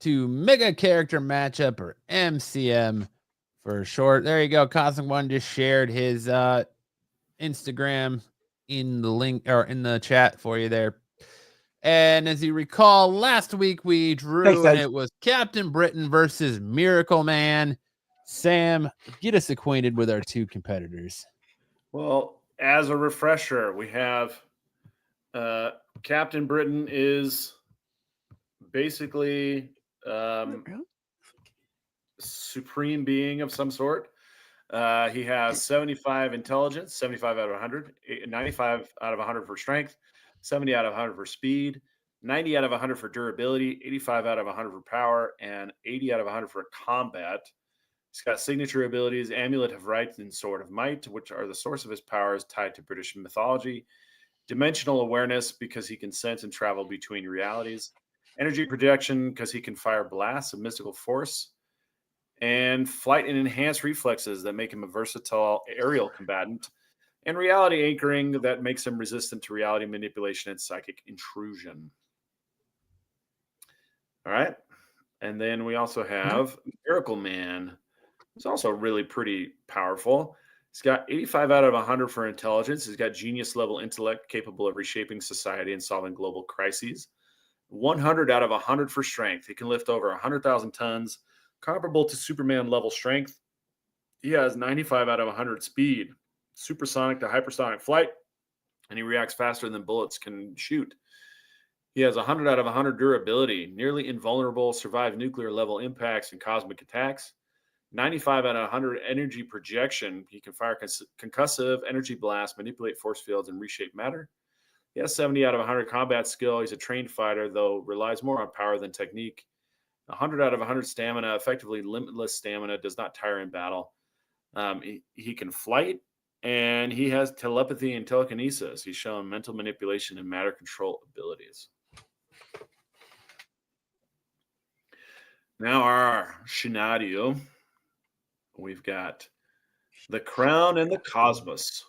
to Mega Character Matchup, or MCM for short. There you go. Cosmic One just shared his Instagram in the link or in the chat for you there. And as you recall, last week we drew and it was Captain Britain versus Miracle Man. Sam, get us acquainted with our two competitors. Well, as a refresher, we have Captain Britain is basically supreme being of some sort. He has 75 intelligence, 75 out of 100, 95 out of 100 for strength, 70 out of 100 for speed, 90 out of 100 for durability, 85 out of 100 for power, and 80 out of 100 for combat. He's got signature abilities, Amulet of Right and Sword of Might, which are the source of his powers tied to British mythology. Dimensional awareness, because he can sense and travel between realities. Energy projection, because he can fire blasts of mystical force. And flight and enhanced reflexes that make him a versatile aerial combatant. And reality anchoring that makes him resistant to reality manipulation and psychic intrusion. All right. And then we also have Miracle Man. He's also really pretty powerful. He's got 85 out of 100 for intelligence. He's got genius level intellect capable of reshaping society and solving global crises. 100 out of 100 for strength. He can lift over 100,000 tons, comparable to Superman level strength. He has 95 out of 100 speed, supersonic to hypersonic flight, and he reacts faster than bullets can shoot. He has 100 out of 100 durability, nearly invulnerable, survive nuclear level impacts and cosmic attacks. 95 out of 100 energy projection. He can fire concussive energy blast, manipulate force fields, and reshape matter. He has 70 out of 100 combat skill. He's a trained fighter, though relies more on power than technique. 100 out of 100 stamina, effectively limitless stamina, does not tire in battle. He can flight, and he has telepathy and telekinesis. He's shown mental manipulation and matter control abilities. Now our scenario. We've got the Crown and the Cosmos.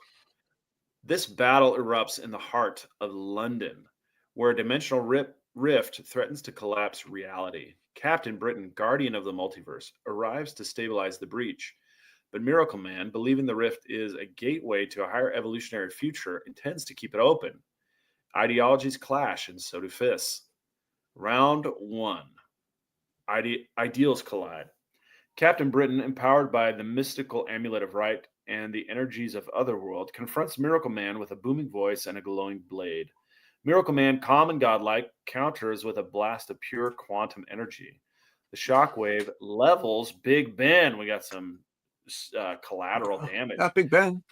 This battle erupts in the heart of London, where a dimensional rift threatens to collapse reality. Captain Britain, guardian of the multiverse, arrives to stabilize the breach. But Miracle Man, believing the rift is a gateway to a higher evolutionary future, intends to keep it open. Ideologies clash, and so do fists. Round 1. Ideals collide. Captain Britain, empowered by the mystical amulet of right and the energies of Otherworld, confronts Miracle Man with a booming voice and a glowing blade. Miracle Man, calm and godlike, counters with a blast of pure quantum energy. The shockwave levels Big Ben. We got some collateral damage. Not Big Ben.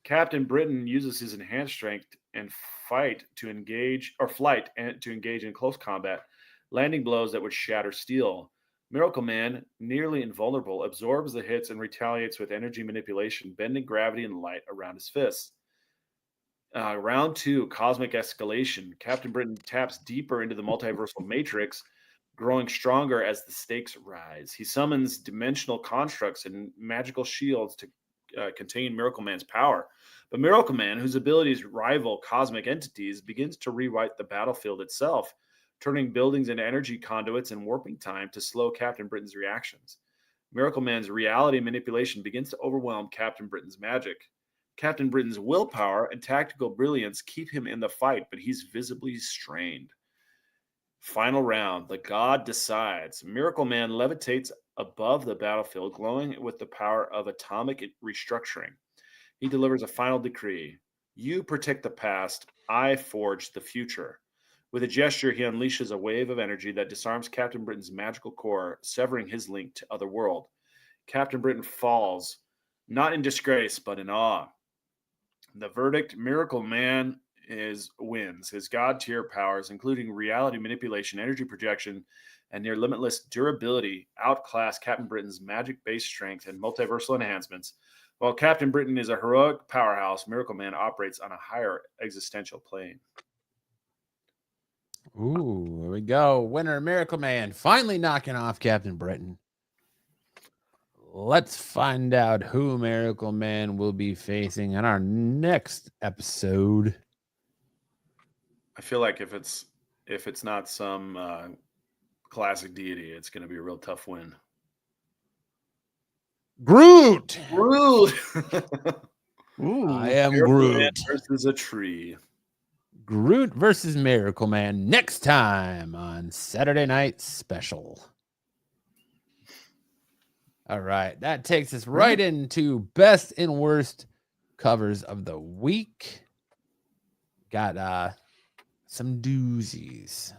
Captain Britain uses his enhanced strength and flight to engage in close combat, landing blows that would shatter steel. Miracle Man, nearly invulnerable, absorbs the hits and retaliates with energy manipulation, bending gravity and light around his fists. Round 2, Cosmic Escalation. Captain Britain taps deeper into the multiversal matrix, growing stronger as the stakes rise. He summons dimensional constructs and magical shields to contain Miracle Man's power. But Miracle Man, whose abilities rival cosmic entities, begins to rewrite the battlefield itself, turning buildings into energy conduits and warping time to slow Captain Britain's reactions. Miracle Man's reality manipulation begins to overwhelm Captain Britain's magic. Captain Britain's willpower and tactical brilliance keep him in the fight, but he's visibly strained. Final round, the God decides. Miracle Man levitates above the battlefield, glowing with the power of atomic restructuring. He delivers a final decree. You protect the past, I forge the future. With a gesture, he unleashes a wave of energy that disarms Captain Britain's magical core, severing his link to Otherworld. Captain Britain falls, not in disgrace, but in awe. The verdict, Miracle Man wins. His god tier powers, including reality manipulation, energy projection, and near limitless durability, outclass Captain Britain's magic-based strength and multiversal enhancements. While Captain Britain is a heroic powerhouse, Miracle Man operates on a higher existential plane. Ooh, here we go. Winner, Miracle Man, finally knocking off Captain Britain. Let's find out who Miracle Man will be facing in our next episode. I feel like if it's not some classic deity, it's going to be a real tough win. Groot. Groot. Ooh. I am Miracle Man Groot. versus a tree. Groot versus Miracle Man next time on Saturday Night Special. All right, that takes us right into best and worst covers of the week. Got some doozies.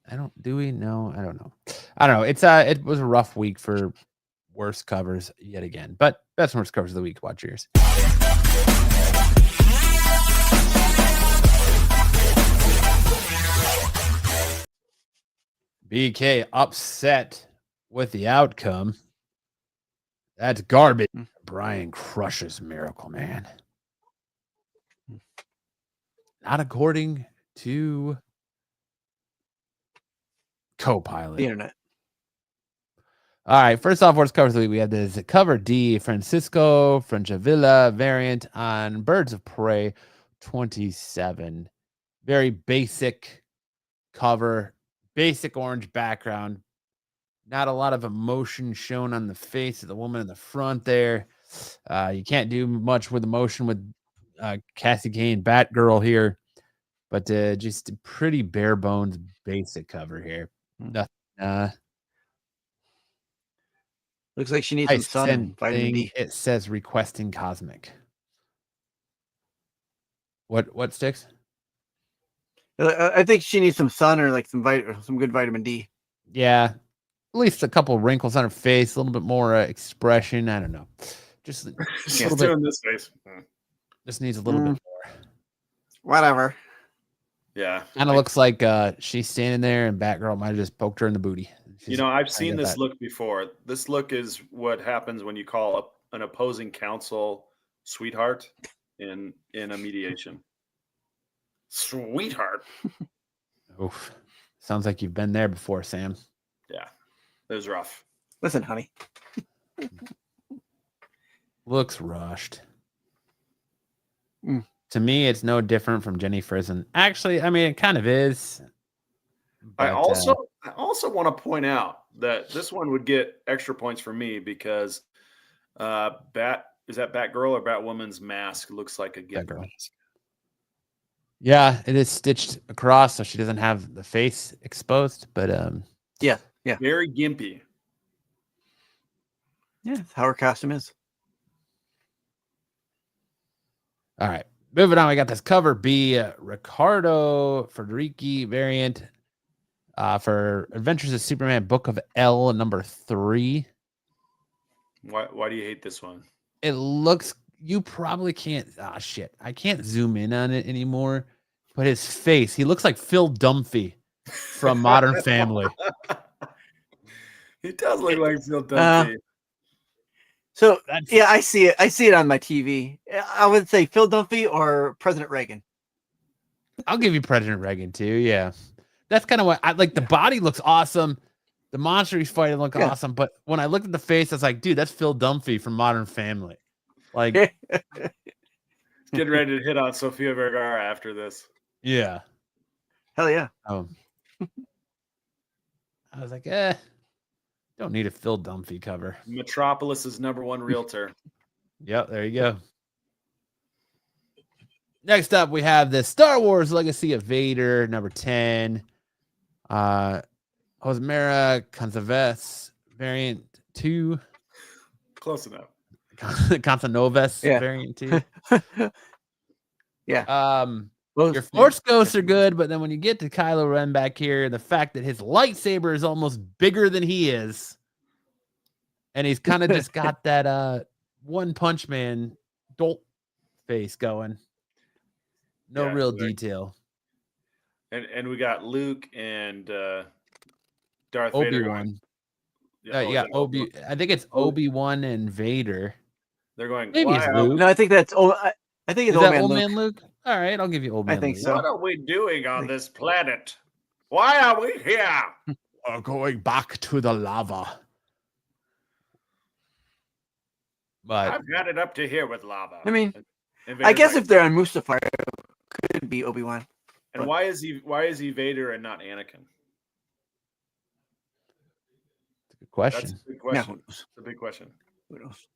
I don't know. It was a rough week for worst covers yet again, but best and worst covers of the week. Watch yours. BK upset with the outcome. That's garbage. Brian crushes Miracle Man. Not according to Copilot. The internet. All right. First off, worst covers of the week. We have this cover D, Francisco Francavilla variant on Birds of Prey 27. Very basic cover, basic orange background. Not a lot of emotion shown on the face of the woman in the front there. You can't do much with emotion with Cassie Kane, Batgirl here, but just a pretty bare bones basic cover here. Nothing. Looks like she needs some sun and vitamin D. It says requesting cosmic. What sticks? I think she needs some sun or like some good vitamin D. Yeah, at least a couple wrinkles on her face, a little bit more expression. I don't know. Just She's doing this face. Just needs a little bit more. Whatever. Yeah. Kind of looks like she's standing there and Batgirl might have just poked her in the booty. I've seen this look before. This look is what happens when you call an opposing counsel sweetheart in a mediation. Sweetheart. Oof. Sounds like you've been there before, Sam. Yeah. It was rough. Listen, honey. Looks rushed. To me, it's no different from Jenny Frison. Actually, I mean, it kind of is. I But, also want to point out that this one would get extra points for me because is that Batgirl or Batwoman's mask looks like a gift Batgirl. mask. yeah, it is stitched across, so she doesn't have the face exposed. But Yeah. Very gimpy. Yeah, that's how her costume is. all right, moving on. We got this cover B, Riccardo Federici variant for Adventures of Superman, Book of L, number 3. Why do you hate this one? It looks. You probably can't. Ah, shit. I can't zoom in on it anymore. But his face, he looks like Phil Dunphy from Modern Family. He does look like Phil Dunphy. So yeah, I see it. I see it on my TV. I would say Phil Dunphy or President Reagan. I'll give you President Reagan too. Yeah, that's kind of what I like. The body looks awesome. The monster he's fighting look awesome. But when I looked at the face, I was like, dude, that's Phil Dunphy from Modern Family. Like, Getting ready to hit on Sofia Vergara after this. yeah. Hell yeah. I was like, don't need a Phil Dunphy cover. Metropolis's #1 realtor. Yep, there you go. Next up, we have the Star Wars Legacy of Vader, number 10. Josmera Consaves variant 2. Close enough. Consanovas variant 2. Yeah. Your Force Ghosts are good, but then when you get to Kylo Ren back here, the fact that his lightsaber is almost bigger than he is, and he's kind of just got that One Punch Man dolt face going. No real detail. And we got Luke and Darth Obi-Wan. Vader. You got I think it's Obi-Wan and Vader. They're going. Maybe it's Luke. No, I think that's I think it's Old Man Luke. All right, I'll give you Old Man. I think Luke. so. What are we doing on this planet? Why are we here? We're going back to the lava. But I've got it up to here with lava. I mean, And I guess Vader's if they're on Mustafar, it could be Obi-Wan. and why is he Vader and not Anakin? good question. That's a big question. No. It's a big question. Who knows?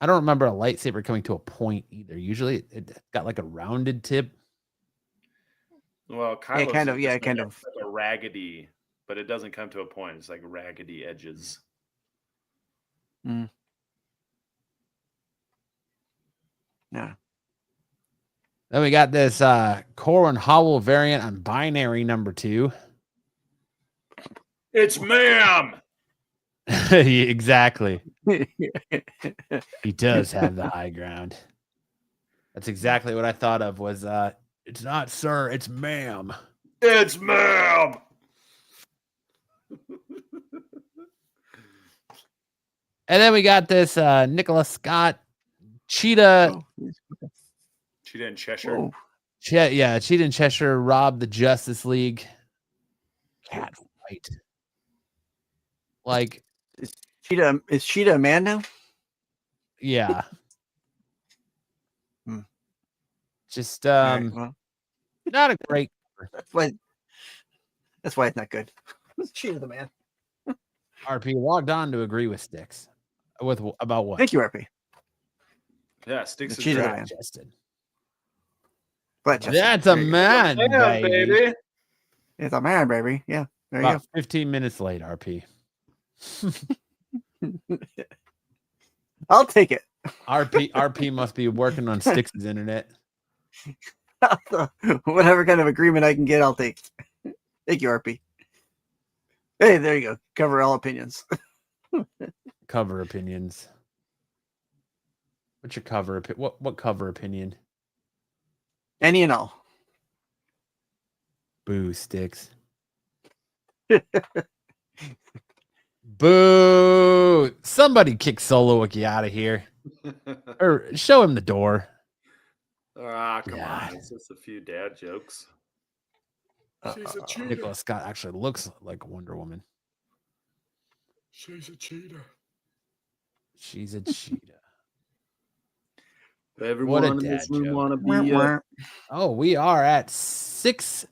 I don't remember a lightsaber coming to a point either. Usually it got like a rounded tip. Well, Kylo's kind of. just Yeah, like kind of. a raggedy, but it doesn't come to a point. It's like raggedy edges. Mm. Yeah. Then we got this Corwin Howell variant on binary number 2. It's ma'am. Exactly. He does have the high ground. That's exactly what I thought of was it's not sir, it's ma'am. It's ma'am. And then we got this Nicholas Scott Cheetah. Cheetah in Cheshire. Whoa. Cheetah in Cheshire robbed the Justice League. Cat fight. Like, Is Cheetah a man now? yeah. Hmm. Just All right, well, not a great. that's why it's not good. Cheetah the man. RP logged on to agree with Sticks. About what? Thank you, RP. Yeah, Sticks The is Cheetah right. man. Justin. But Justin, That's a there you go. man, Yeah, baby. baby. It's a man, baby. Yeah, there you About 15 minutes late, RP. go. I'll take it. RP must be working on Sticks' internet. Whatever kind of agreement I can get, I'll take. Thank you, RP. Hey, there you go. Cover all opinions. Cover opinions. What's your cover? What cover opinion? Any and all. Boo, Sticks. Boo! Somebody kick Solo Wiki out of here, or show him the door. Ah, come God. on. It's just a few dad jokes. She's a cheetah. Nicholas Scott actually looks like Wonder Woman. She's a cheetah. She's a cheetah. Everyone What a in this dad room joke. want to be. Oh, we are at 6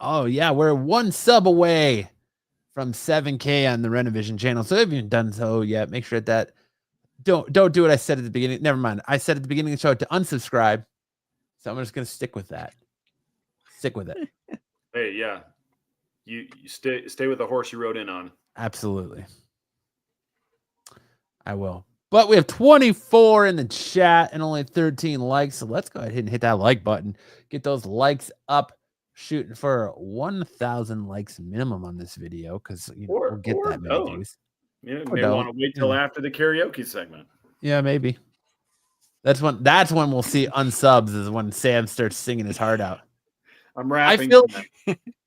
Oh yeah, we're one sub away from 7K on the Renovision channel. So if you haven't done so yet, make sure that don't do what I said at the beginning. Never mind. I said at the beginning of the show to unsubscribe. So I'm just gonna stick with that. Stick with it. Hey, yeah. You stay with the horse you rode in on. Absolutely. I will. But we have 24 in the chat and only 13 likes. So let's go ahead and hit that like button. Get those likes up. Shooting for 1,000 likes minimum on this video because we'll get that many views. You may want to wait till after the karaoke segment. Yeah, maybe. That's when we'll see unsubs is when Sam starts singing his heart out. I'm rapping.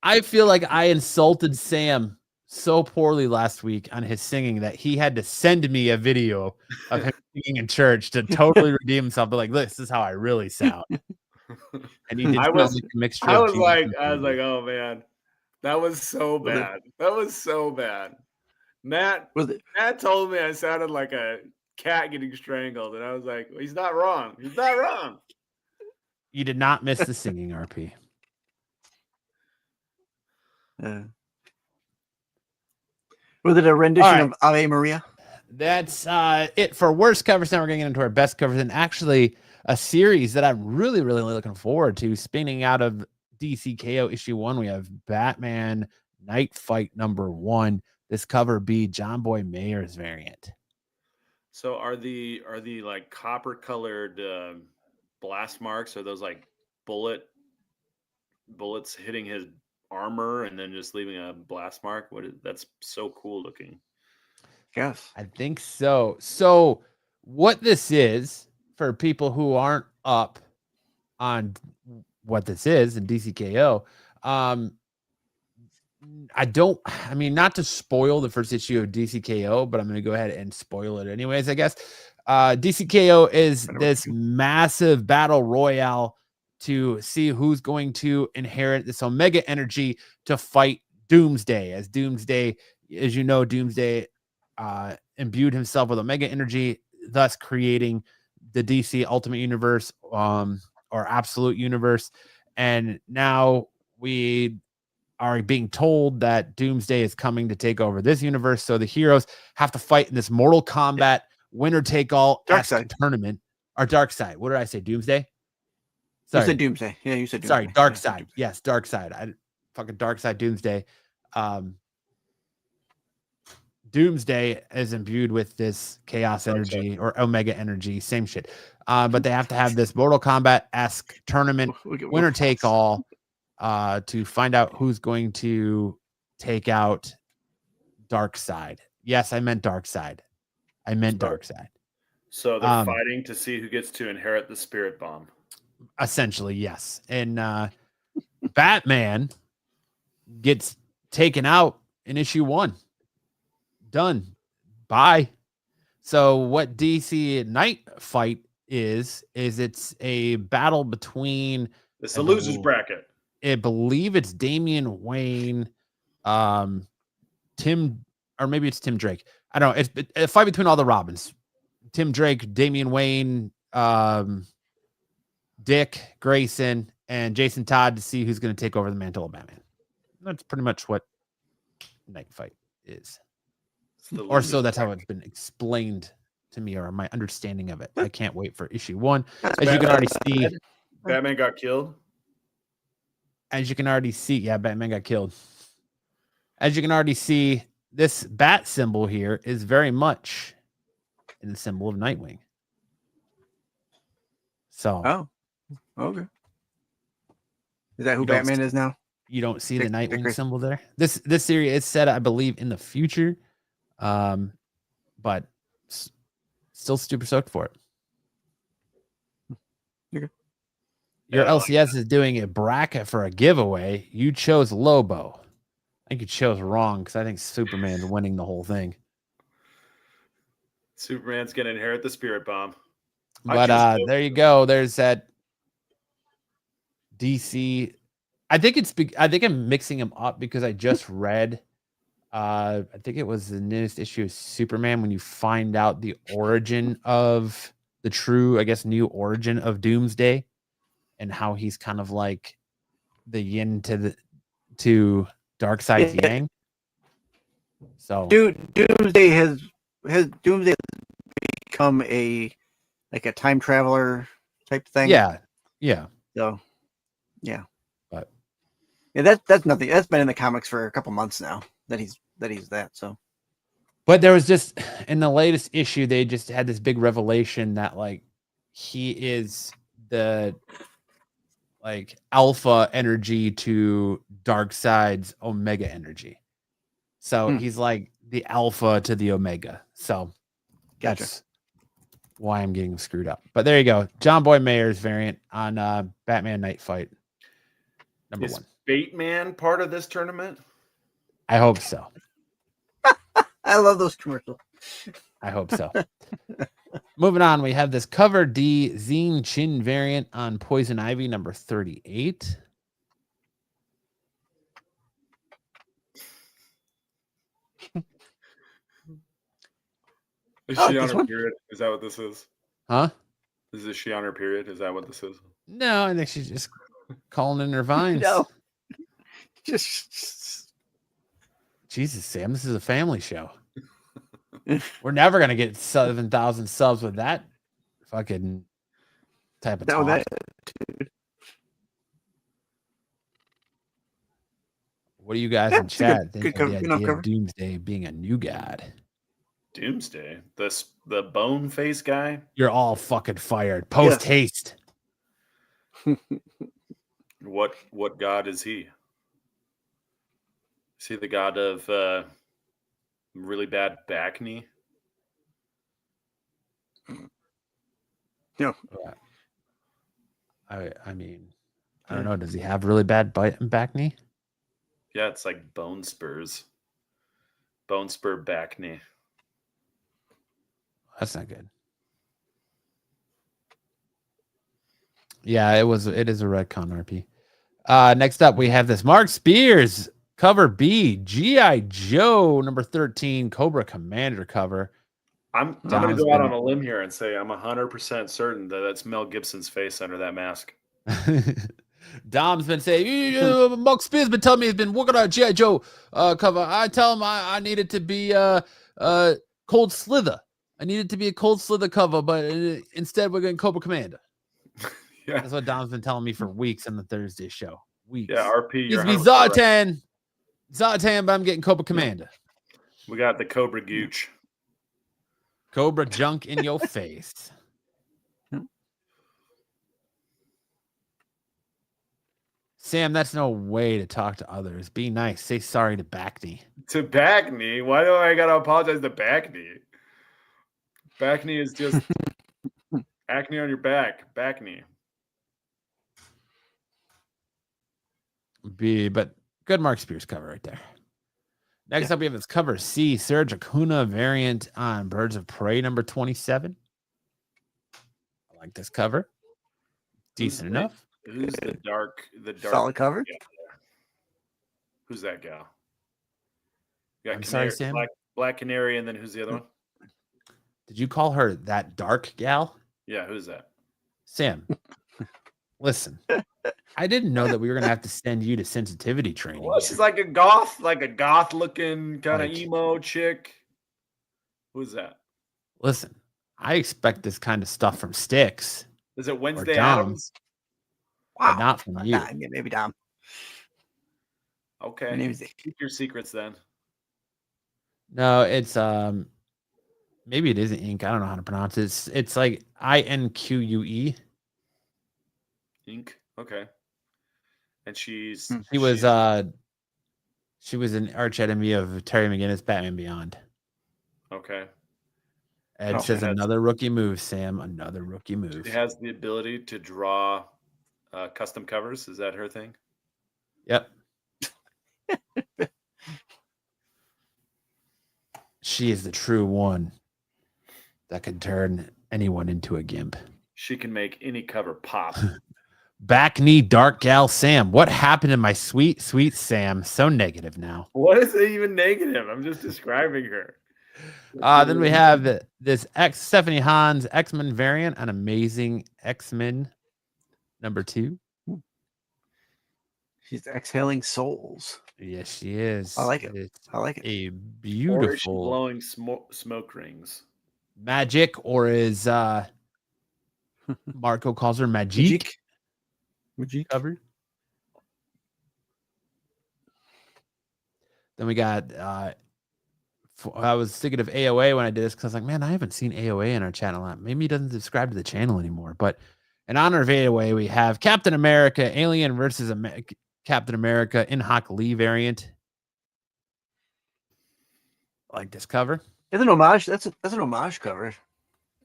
I feel like I insulted Sam so poorly last week on his singing that he had to send me a video of him singing in church to totally redeem himself. But like, this is how I really sound. And he did I was like, oh man, that was so bad. That was so bad. Matt told me I sounded like a cat getting strangled, and I was like, well, he's not wrong. He's not wrong. You did not miss the singing, RP. Was it a rendition of Ave Maria? That's it for worst covers. Now we're getting into our best covers, and actually a series that I'm really, really looking forward to. Spinning out of DCKO issue 1, we have Batman Night Fight #1. This cover be John Boy Mayer's variant. So are the like copper colored blast marks? Are those like bullets hitting his armor and then just leaving a blast mark? That's so cool looking. Yes, I think so. So what this is, for people who aren't up on what this is in DCKO, not to spoil the first issue of DCKO, but I'm going to go ahead and spoil it anyways, I guess. DCKO is this massive battle royale to see who's going to inherit this Omega energy to fight Doomsday. As Doomsday, as you know, Doomsday imbued himself with Omega energy, thus creating the DC Ultimate Universe or Absolute Universe. And now we are being told that Doomsday is coming to take over this universe. So the heroes have to fight in this Mortal Kombat winner take all tournament. Or Darkseid. What did I say? Doomsday? Sorry. You said Doomsday. Yeah, you said Doomsday. Sorry, Darkseid. Yes, Darkseid. Fucking Darkseid Doomsday. Doomsday is imbued with this chaos energy or Omega energy, same shit. But they have to have this Mortal Kombat-esque tournament, winner take all, to find out who's going to take out Darkseid. Yes, I meant Darkseid. Darkseid. So they're fighting to see who gets to inherit the Spirit Bomb. Essentially, yes. And Batman gets taken out in issue 1. Done. Bye. So what DC Night Fight is it's a battle between it's a losers bracket. I believe it's Damian Wayne, Tim, or maybe it's Tim Drake. I don't know. It's a fight between all the Robins. Tim Drake, Damian Wayne, Dick Grayson, and Jason Todd to see who's going to take over the mantle of Batman. That's pretty much what Night Fight is. Or so that's how it's been explained to me, or my understanding of it. I can't wait for issue 1. As you can already see, Batman got killed. As you can already see, yeah, Batman got killed. As you can already see, this bat symbol here is very much in the symbol of Nightwing. So, okay. Is that who Batman is now? You don't see the Nightwing symbol there. This series is set, I believe, in the future. But still super stoked for it. Okay. Your LCS is doing a bracket for a giveaway. You chose Lobo. I think you chose wrong because I think Superman's winning the whole thing. Superman's gonna inherit the Spirit Bomb. But there you go. There's that DC. I think I'm mixing them up because I just read. I think it was the newest issue of Superman when you find out the origin of the true, I guess, new origin of Doomsday and how he's kind of like the yin to to Darkseid's Yeah. Yang. So Doomsday has become a time traveler type thing. yeah. So yeah. But yeah, that's nothing. That's been in the comics for a couple months now that he's that. So But there was just in the latest issue, they just had this big revelation that like he is the like alpha energy to Darkseid's omega energy. So he's like the alpha to the omega. So that's why I'm getting screwed up. But there you go. John Boy Mayer's variant on Batman Night Fight. Number Is 1. Bateman part of this tournament? I hope so. I love those commercials. I hope so. Moving on, we have this cover D Zine Chin variant on Poison Ivy number 38. Is she on her period? Is that what this is? Huh? Is she on her period? Is that what this is? No, I think she's just calling in her vines. No. Just Jesus, Sam, this is a family show. We're never gonna get 7,000 subs with that fucking type of talk. What do you guys in chat think of the idea of Doomsday being a new god? Doomsday, the bone face guy. You're all fucking fired. Post haste. What god is he? Is he the god of really bad back knee? No. I mean, I don't know. Does he have really bad back knee? Yeah, it's like bone spurs. Bone spur back knee. That's not good. Yeah, it is a retcon RP. Next up, we have this Mark Spears cover B, G.I. Joe number 13, Cobra Commander cover. I'm going to go out on a limb here and say I'm 100% certain that that's Mel Gibson's face under that mask. Dom's been saying, Mark Spears been telling me he's been working on a G.I. Joe cover. I tell him I needed to be Cold Slither. I needed to be a Cold Slither cover, but instead we're getting Cobra Commander. Yeah. That's what Dom's been telling me for weeks on the Thursday show. Weeks. Yeah, RP. Needs to be Zartan. Zartan, but I'm getting Cobra Commander. We got the Cobra Gooch. Cobra junk in your face. Sam, that's no way to talk to others. Be nice. Say sorry to Backney. To Backney? Why do I got to apologize to Backney? Backney is just acne on your back. Backney. But good Mark Spears cover right there. Next up, we have this cover C, Serge Acuna variant on Birds of Prey number 27. I like this cover. Decent enough. Who's the dark solid cover? Yeah. Who's that gal? You got I'm Canary, sorry, Sam. Black Canary, and then who's the other one? Did you call her that dark gal? Yeah, who's that? Sam, listen. I didn't know that we were gonna have to send you to sensitivity training. Well, she's like a goth looking kind of emo chick. Who's that? Listen, I expect this kind of stuff from Styx. Is it Wednesday Dom. Addams? Wow, not from you. Nah, maybe Dom. Okay, keep your secrets then. No, it's maybe it isn't ink. I don't know how to pronounce it. It's like INQUE. Ink. Okay. And she was an arch enemy of Terry McGinnis, Batman Beyond. Okay. And it says another rookie move, Sam. Another rookie move. She has the ability to draw custom covers. Is that her thing? Yep. She is the true one that can turn anyone into a gimp. She can make any cover pop. Back knee dark gal Sam. What happened to my sweet, sweet Sam? So negative now. What is it even negative? I'm just describing her. Then we have this Stephanie Hahn's X-Men variant, an amazing X-Men number 2. She's exhaling souls. Yes, she is. I like it. It's I like it. a Or is she beautiful blowing smoke rings? magic, or is Marco calls her magic cover. Then we got I was thinking of AOA when I did this because I was like, man, I haven't seen AOA in our channel. Maybe he doesn't subscribe to the channel anymore. But in honor of AOA, we have Captain America, Alien versus Captain America in Hawk Lee variant. I like this cover. It's an homage. That's an homage cover.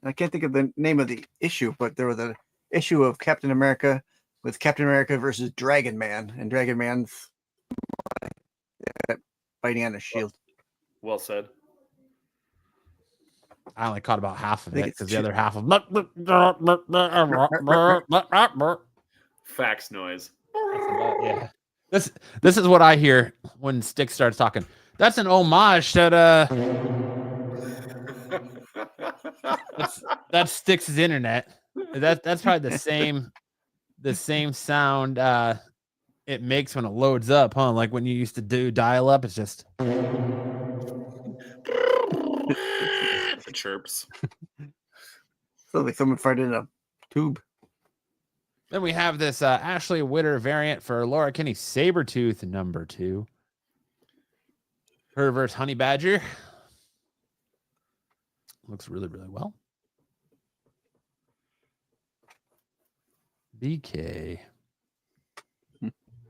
I can't think of the name of the issue, but there was an issue of Captain America with Captain America versus Dragon Man, and Dragon Man's fighting on a shield. Well said. I only caught about half of think it it's because the two. other half of Fax noise. yeah. This is what I hear when Stick starts talking. That's an homage that that's Stick's internet. That's probably the same sound it makes when it loads up, huh? Like when you used to do dial up, it's just The chirps. So like someone farted in a tube. Then we have this Ashley Witter variant for Laura Kinney Sabretooth #2. Her versus Honey Badger. Looks really, really well. BK.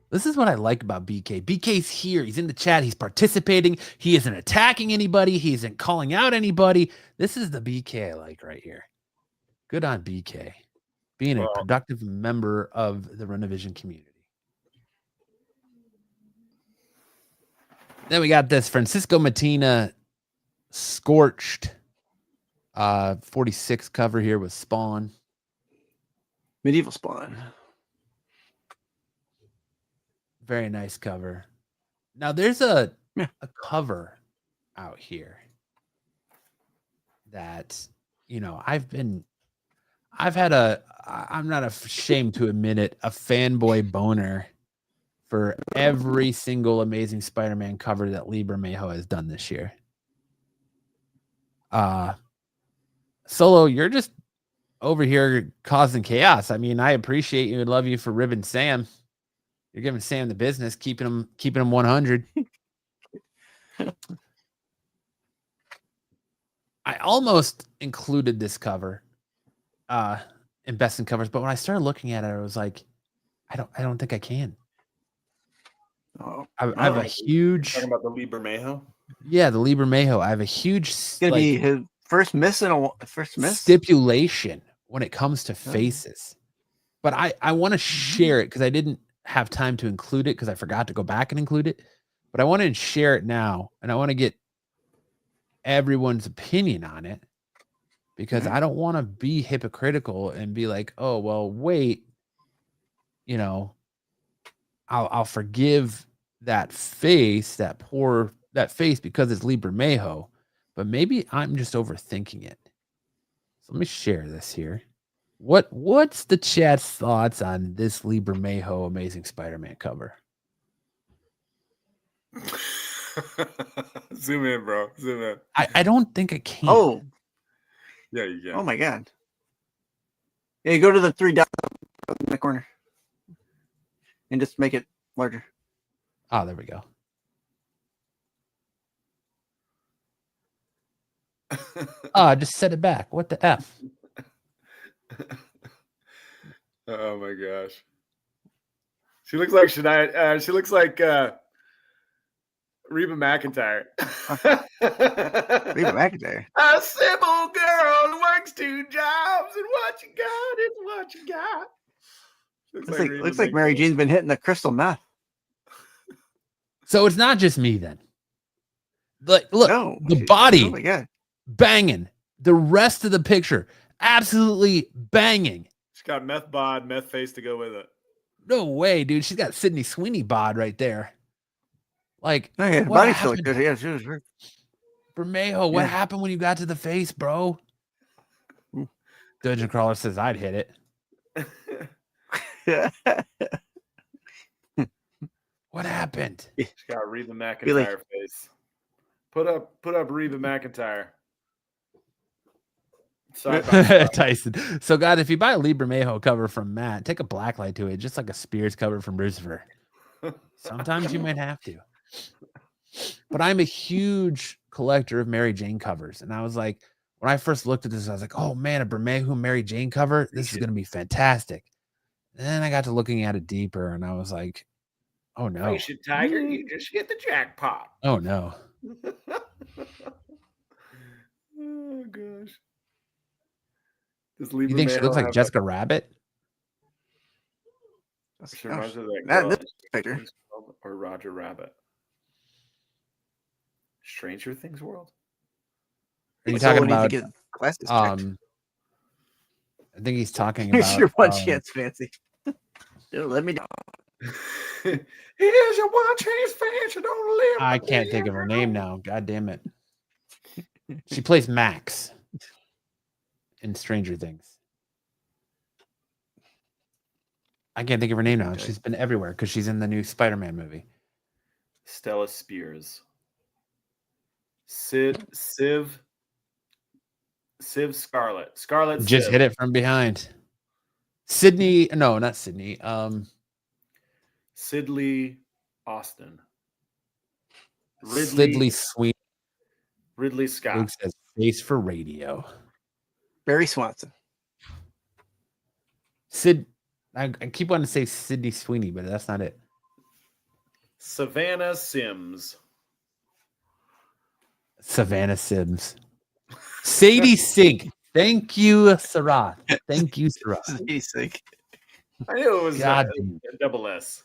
This is what I like about BK. BK's here. He's in the chat. He's participating. He isn't attacking anybody. He isn't calling out anybody. This is the BK I like right here. Good on BK. Being a productive member of the Renovision community. Then we got this Francisco Matina Scorched 46 cover here with Spawn. Medieval Spawn. Very nice cover. Now there's a cover out here that, you know, I'm not ashamed to admit it, a fanboy boner for every single Amazing Spider-Man cover that Lee Bermejo has done this year. Solo, you're just over here causing chaos. I mean, I appreciate you and love you for ribbing Sam. You're giving Sam the business, keeping him 100. I almost included this cover in best in covers, but when I started looking at it, I was like, I don't think I can. I have a huge Talking about the Lee Bermejo? Yeah, the Lee Bermejo. I have a huge It's gonna be his first miss stipulation when it comes to faces. But I want to share it because I didn't have time to include it because I forgot to go back and include it. But I want to share it now, and I want to get everyone's opinion on it because I don't want to be hypocritical and be like, oh, well, wait, you know, I'll forgive that face, that face because it's Lee Bermejo, but maybe I'm just overthinking it. So let me share this here. What's the chat's thoughts on this Lee Bermejo Amazing Spider-Man cover? Zoom in, bro. Zoom in. I don't think I can. Oh. Yeah, you can. Oh my god. Yeah, you go to the 3 dots in the corner. And just make it larger. Oh, there we go. I just set it back. What the F? Oh my gosh. She looks like Shania. She looks like Reba McEntire. Reba McEntire. A simple girl who works 2 jobs, and what you got is what you got. Looks like Mary Jane's been hitting the crystal meth. So it's not just me then. Like, look, No, the body oh my god. banging. The rest of the picture absolutely banging. She's got meth bod, meth face to go with it. No way, dude. She's got Sydney Sweeney bod right there. Like, Oh, yeah, the what body's still happened? good. Yeah, she was hurt. Bermejo, what Yeah. happened when you got to the face, bro? Dungeon Crawler says I'd hit it. What happened? Just got Reba Be like- McEntire face. Put up Reba McEntire. Side by side. Tyson. So, guys, if you buy a Lee Bermejo cover from Matt, take a blacklight to it, just like a Spears cover from Lucifer. Sometimes you might have to. But I'm a huge collector of Mary Jane covers. And I was like, when I first looked at this, I was like, oh, man, a Bermejo Mary Jane cover? This is going to be fantastic. And then I got to looking at it deeper, and I was like, oh, no. Face it, Tiger. You just hit the jackpot. Oh, no. Oh, gosh. Does You think she looks like Jessica Rabbit? She reminds me of that Not girl. this picture. Or Roger Rabbit. Stranger Things world. Are you So talking we need to about get glasses checked. I think he's talking Here's about your one chance, Fancy. Dude, let me down. Here's your one chance, fans. You don't live. I can't think of her name now. God damn it. She plays Max in Stranger Things. I can't think of her name now. She's been everywhere because she's in the new Spider-Man movie. Stella Spears. Civ Scarlet. Scarlet Just Civ. hit it from behind. Sydney. No, not Sydney. Sidley Austin. Sidley Sweet. Ridley Luke Scott. says face for radio. Barry Swanson. I keep wanting to say Sydney Sweeney, but that's not it. Savannah Sims. Savannah Sims. Sadie Sink. Thank you, Sarath. Thank you, Sarath. He's sick. I knew it was God a double S.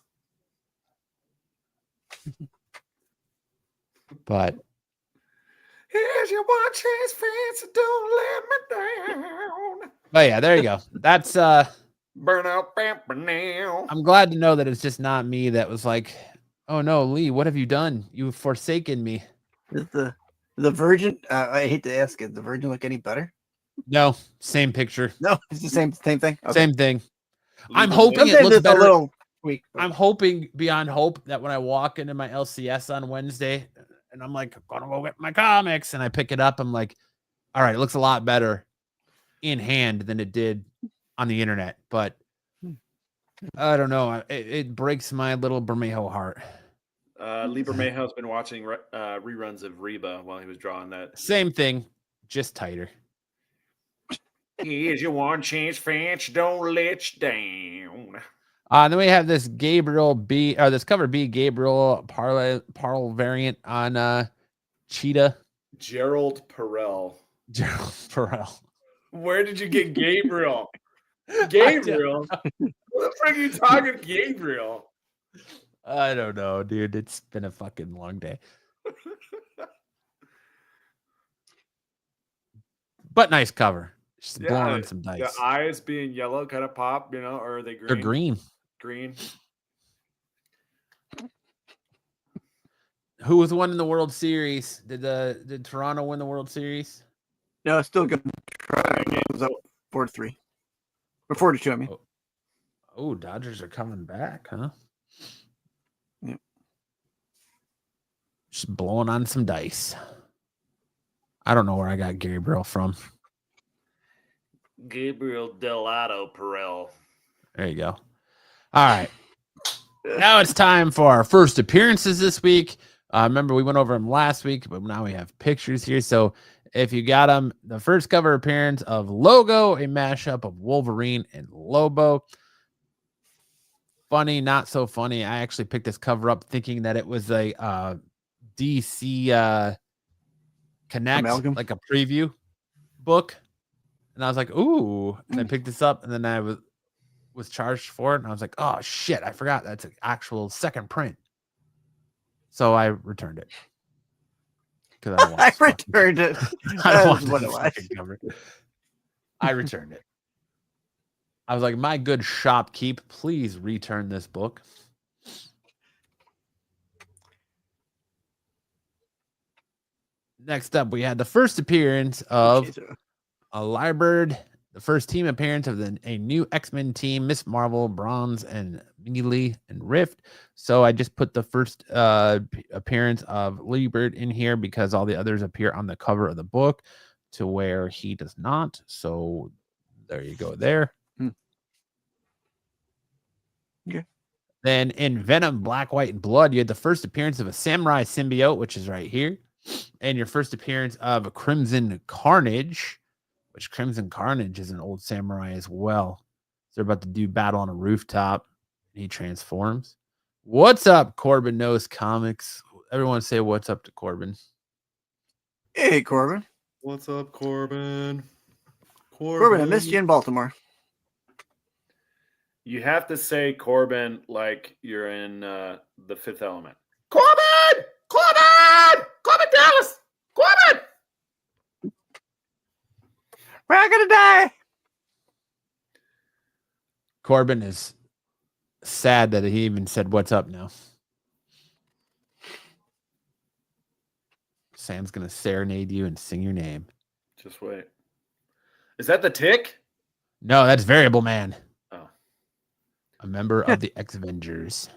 But Here's your one chance, fans. Don't let me down. but yeah, there you go. That's Burn out, bam, now. I'm glad to know that it's just not me that was like, oh no, Lee, what have you done? You've forsaken me. Is the Virgin? I hate to ask it. The Virgin look any better? No, same picture. No, it's the same thing. Okay. Same thing. I'm hoping it Sometimes looks it's better. a little weak. I'm hoping beyond hope that when I walk into my LCS on Wednesday and I'm like, I'm gonna go get my comics, and I pick it up, I'm like, all right, it looks a lot better in hand than it did on the internet. But I don't know. It breaks my little Bermejo heart. Lee Bermejo's been watching reruns of Reba while he was drawing that. Same thing, just tighter. Here's your one chance, fans. Don't let you down. Then we have this Gabriel B, or this cover B Gabriel Parle variant on Cheetah. Gerald Perel. Gerald Perel. Where did you get Gabriel? Gabriel? What the frick are you talking, Gabriel? I don't know, dude. It's been a fucking long day. But nice cover. Just blowing on some dice. The eyes being yellow kind of pop, or are they green? They're green. Green. Who was one in the World Series? Did Toronto win the World Series? No, it's still good. It was up 4-3. Or 4-2, I mean. Oh, Dodgers are coming back, huh? Yep. Just blowing on some dice. I don't know where I got Gabriel from. Gabriel Delato Perel. There you go. All right. Now it's time for our first appearances this week. Remember, we went over them last week, but now we have pictures here. So if you got them, the first cover appearance of Logo, a mashup of Wolverine and Lobo. Funny, not so funny. I actually picked this cover up thinking that it was a DC Connect, Amalgam? like a preview book. And I was like, ooh. And I picked this up, and then I was charged for it. And I was like, oh, shit, I forgot. That's an actual second print. So I returned it. Because I returned it. I don't want That's what the it was. second cover. I returned it. I was like, my good shopkeep, please return this book. Next up, we had the first appearance of a Lyrebird the first team appearance of a new X-Men team, Miss Marvel, Bronze, and Melee and Rift. So I just put the first appearance of Liebert in here because all the others appear on the cover of the book to where he does not. So there you go there. Okay. Then in Venom, Black, White, and Blood, you had the first appearance of a Samurai symbiote, which is right here. And your first appearance of Crimson Carnage, which Crimson Carnage is an old samurai as well. So they're about to do battle on a rooftop. And he transforms. What's up, Corbin Knows Comics? Everyone say what's up to Corbin. Hey, Corbin. What's up, Corbin? Corbin, I missed you in Baltimore. You have to say Corbin like you're in the Fifth Element. Corbin! Corbin! Corbin Dallas! Corbin! We're gonna die. Corbin is sad that he even said what's up now. Sam's going to serenade you and sing your name. Just wait. Is that the Tick? No, that's Variable Man. Oh. A member of the X-Avengers.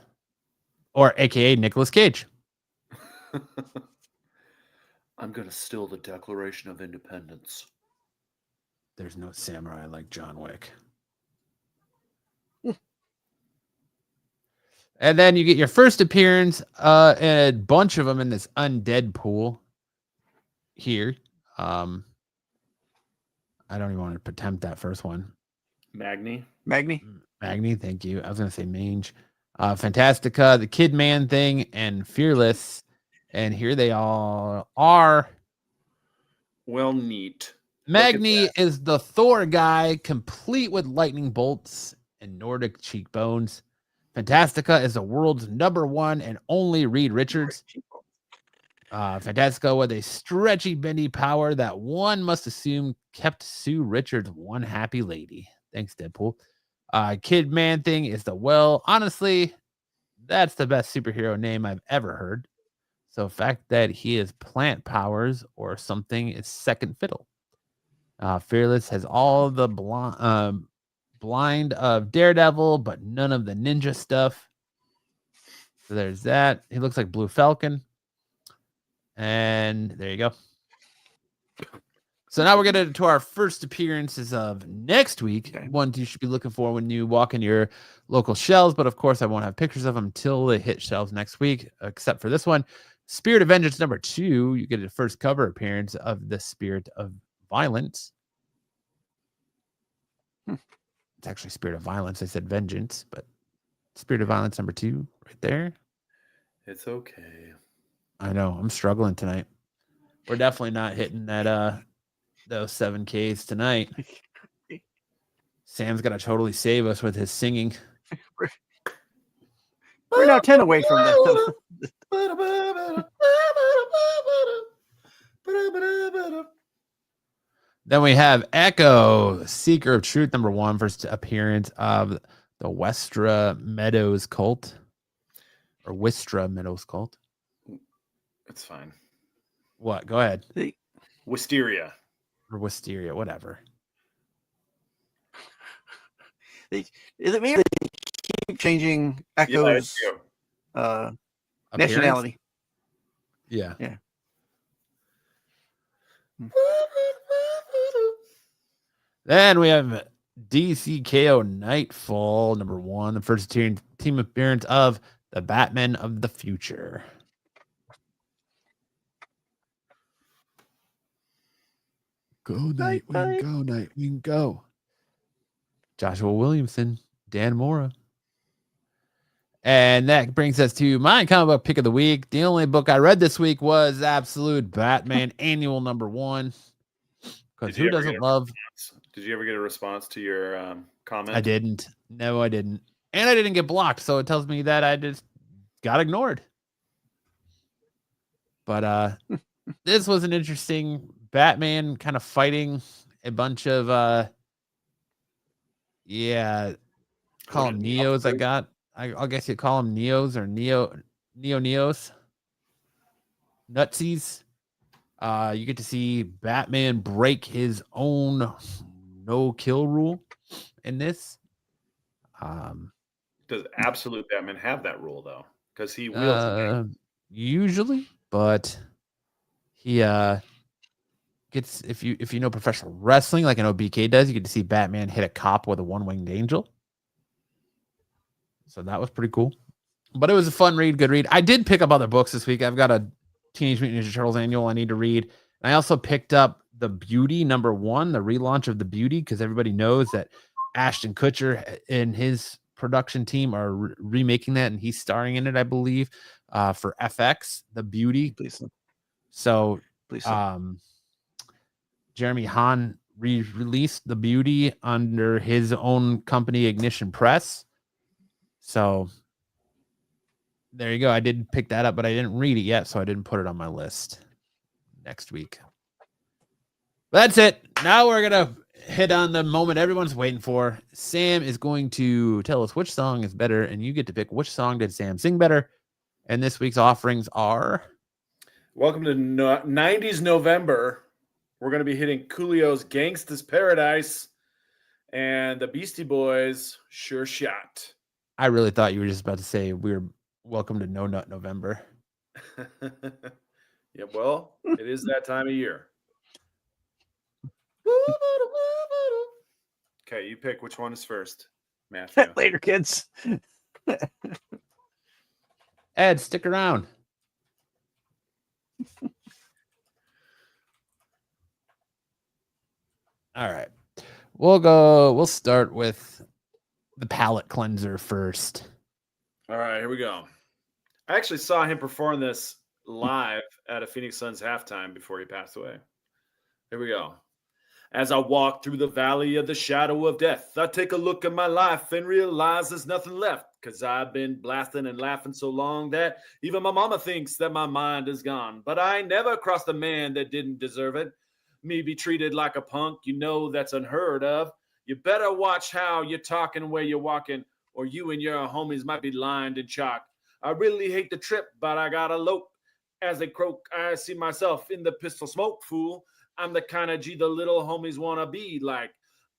Or AKA Nicolas Cage. I'm going to steal the Declaration of Independence. There's no samurai like John Wick. And then you get your first appearance, and a bunch of them in this undead pool here. I don't even want to attempt that first one. Magni, thank you. I was going to say Mange. Fantastica, the Kid Man thing, and Fearless. And here they all are. Well, neat. Magni is the Thor guy, complete with lightning bolts and Nordic cheekbones. Fantastica is the world's #1 and only Reed Richards. Fantastica with a stretchy, bendy power that one must assume kept Sue Richards one happy lady. Thanks, Deadpool. Kid Man thing is honestly, that's the best superhero name I've ever heard. So the fact that he has plant powers or something is second fiddle. Fearless has all the blind of Daredevil, but none of the ninja stuff. So there's that. He looks like Blue Falcon. And there you go. So now we're getting to our first appearances of next week. Okay. One you should be looking for when you walk in your local shelves. But of course, I won't have pictures of them until they hit shelves next week, except for this one. Spirit of Vengeance #2. You get a first cover appearance of the Spirit of Violence. It's actually Spirit of Violence. I said Vengeance, but Spirit of Violence #2 right there. It's okay. I know. I'm struggling tonight. We're definitely not hitting that those 7Ks tonight. Sam's got to totally save us with his singing. We're now 10 away from that. Then we have Echo, Seeker of Truth #1, first appearance of the Westra Meadows cult. Or Wistra Meadows cult. It's fine. What? Go ahead. Wisteria. Or Wisteria, whatever. Is it me? They keep changing Echo's nationality. Yeah. Yeah. Then we have DCKO Nightfall #1, the first team appearance of the Batman of the Future. Go Nightwing, go Nightwing, go. Joshua Williamson, Dan Mora. And that brings us to my comic book pick of the week. The only book I read this week was Absolute Batman Annual #1. Because who doesn't love... Did you ever get a response to your comment? I didn't. No, I didn't. And I didn't get blocked, so it tells me that I just got ignored. But this was an interesting Batman kind of fighting a bunch of call them Neos. I guess you call them Neos or Neos. Nutsies. You get to see Batman break his own no kill rule in this. Does absolute Batman have that rule though? Because he wields it. Usually, but he gets if you know professional wrestling, like I know BK does, you get to see Batman hit a cop with a one-winged angel. So that was pretty cool. But it was a fun read, good read. I did pick up other books this week. I've got a Teenage Mutant Ninja Turtles annual I need to read. And I also picked up The Beauty #1, the relaunch of The Beauty, because everybody knows that Ashton Kutcher and his production team are remaking that, and he's starring in it, I believe, for FX, The Beauty. Please. So, Please. Jeremy Hahn released The Beauty under his own company, Ignition Press. So there you go. I did pick that up, but I didn't read it yet, so I didn't put it on my list next week. That's it. Now we're going to hit on the moment everyone's waiting for. Sam is going to tell us which song is better, and you get to pick which song did Sam sing better. And this week's offerings are... Welcome to 90s November. We're going to be hitting Coolio's Gangsta's Paradise and the Beastie Boys' Sure Shot. I really thought you were just about to say we're welcome to No Nut November. Yeah, well, it is that time of year. Okay, you pick which one is first, Matthew. Later, kids. Ed, stick around. All right. We'll start with the palate cleanser first. All right, here we go. I actually saw him perform this live at a Phoenix Suns halftime before he passed away. Here we go. As I walk through the valley of the shadow of death, I take a look at my life and realize there's nothing left, because I've been blasting and laughing so long that even my mama thinks that my mind is gone. But I ain't never crossed a man that didn't deserve it. Me be treated like a punk, you know that's unheard of. You better watch how you're talking, where you're walking, or you and your homies might be lined in chalk. I really hate the trip, but I gotta lope. As they croak, I see myself in the pistol smoke, fool. I'm the kind of G the little homies want to be like.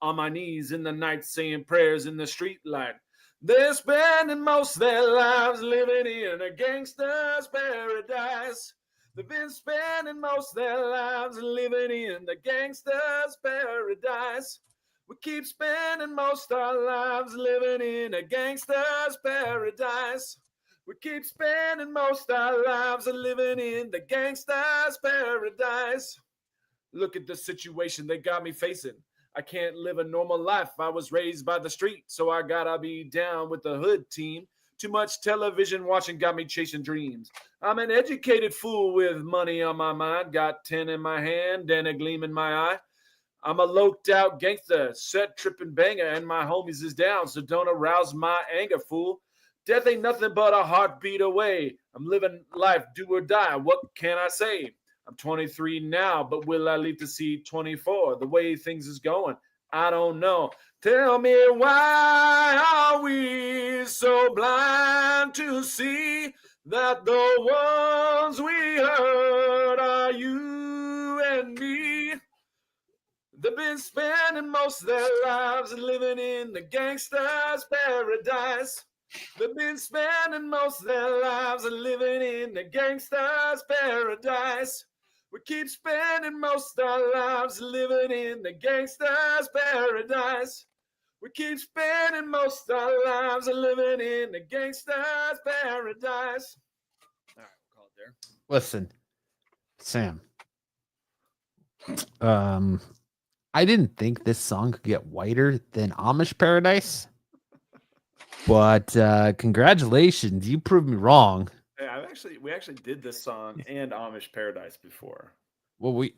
On my knees in the night saying prayers in the street light. They're spending most of their lives living in a gangster's paradise. They've been spending most of their lives living in the gangster's paradise. We keep spending most of our lives living in a gangster's paradise. We keep spending most of our lives living in the gangster's paradise. Look at the situation they got me facing. I can't live a normal life. I was raised by the street, so I gotta be down with the hood team. Too much television watching got me chasing dreams. I'm an educated fool with money on my mind. Got 10 in my hand and a gleam in my eye. I'm a loped out gangster, set tripping banger, and my homies is down, so don't arouse my anger, fool. Death ain't nothing but a heartbeat away. I'm living life, do or die. What can I say? I'm 23 now, but will I live to see 24? The way things is going, I don't know. Tell me, why are we so blind to see that the ones we hurt are you and me? They've been spending most of their lives living in the gangster's paradise. They've been spending most of their lives living in the gangster's paradise. We keep spending most of our lives living in the gangster's paradise. We keep spending most of our lives living in the gangster's paradise. All right, we'll call it there. Listen, Sam. I didn't think this song could get whiter than Amish Paradise. But congratulations, you proved me wrong. Yeah, we actually did this song and Amish Paradise before. Well,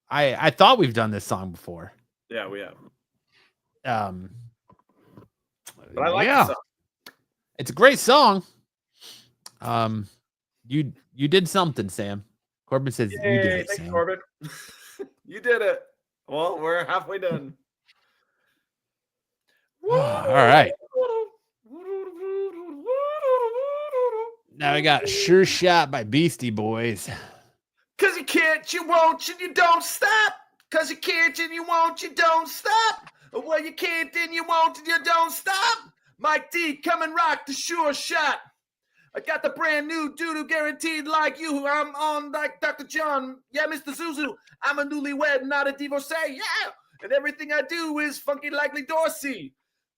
I thought we've done this song before. Yeah, we have. But I like the song. It's a great song. You did something, Sam. Corbin says Yay, you did it, thanks, Sam. Corbin. You did it. Well, we're halfway done. All right. Now we got Sure Shot by Beastie Boys. Cause you can't, you won't, and you don't stop. Cause you can't and you won't, you don't stop. Well, you can't and you won't and you don't stop. Mike D, come and rock the sure shot. I got the brand new doo-doo guaranteed like you. I'm on like Dr. John. Yeah, Mr. Zuzu. I'm a newlywed, not a divorcee. Yeah. And everything I do is funky like Lee Dorsey.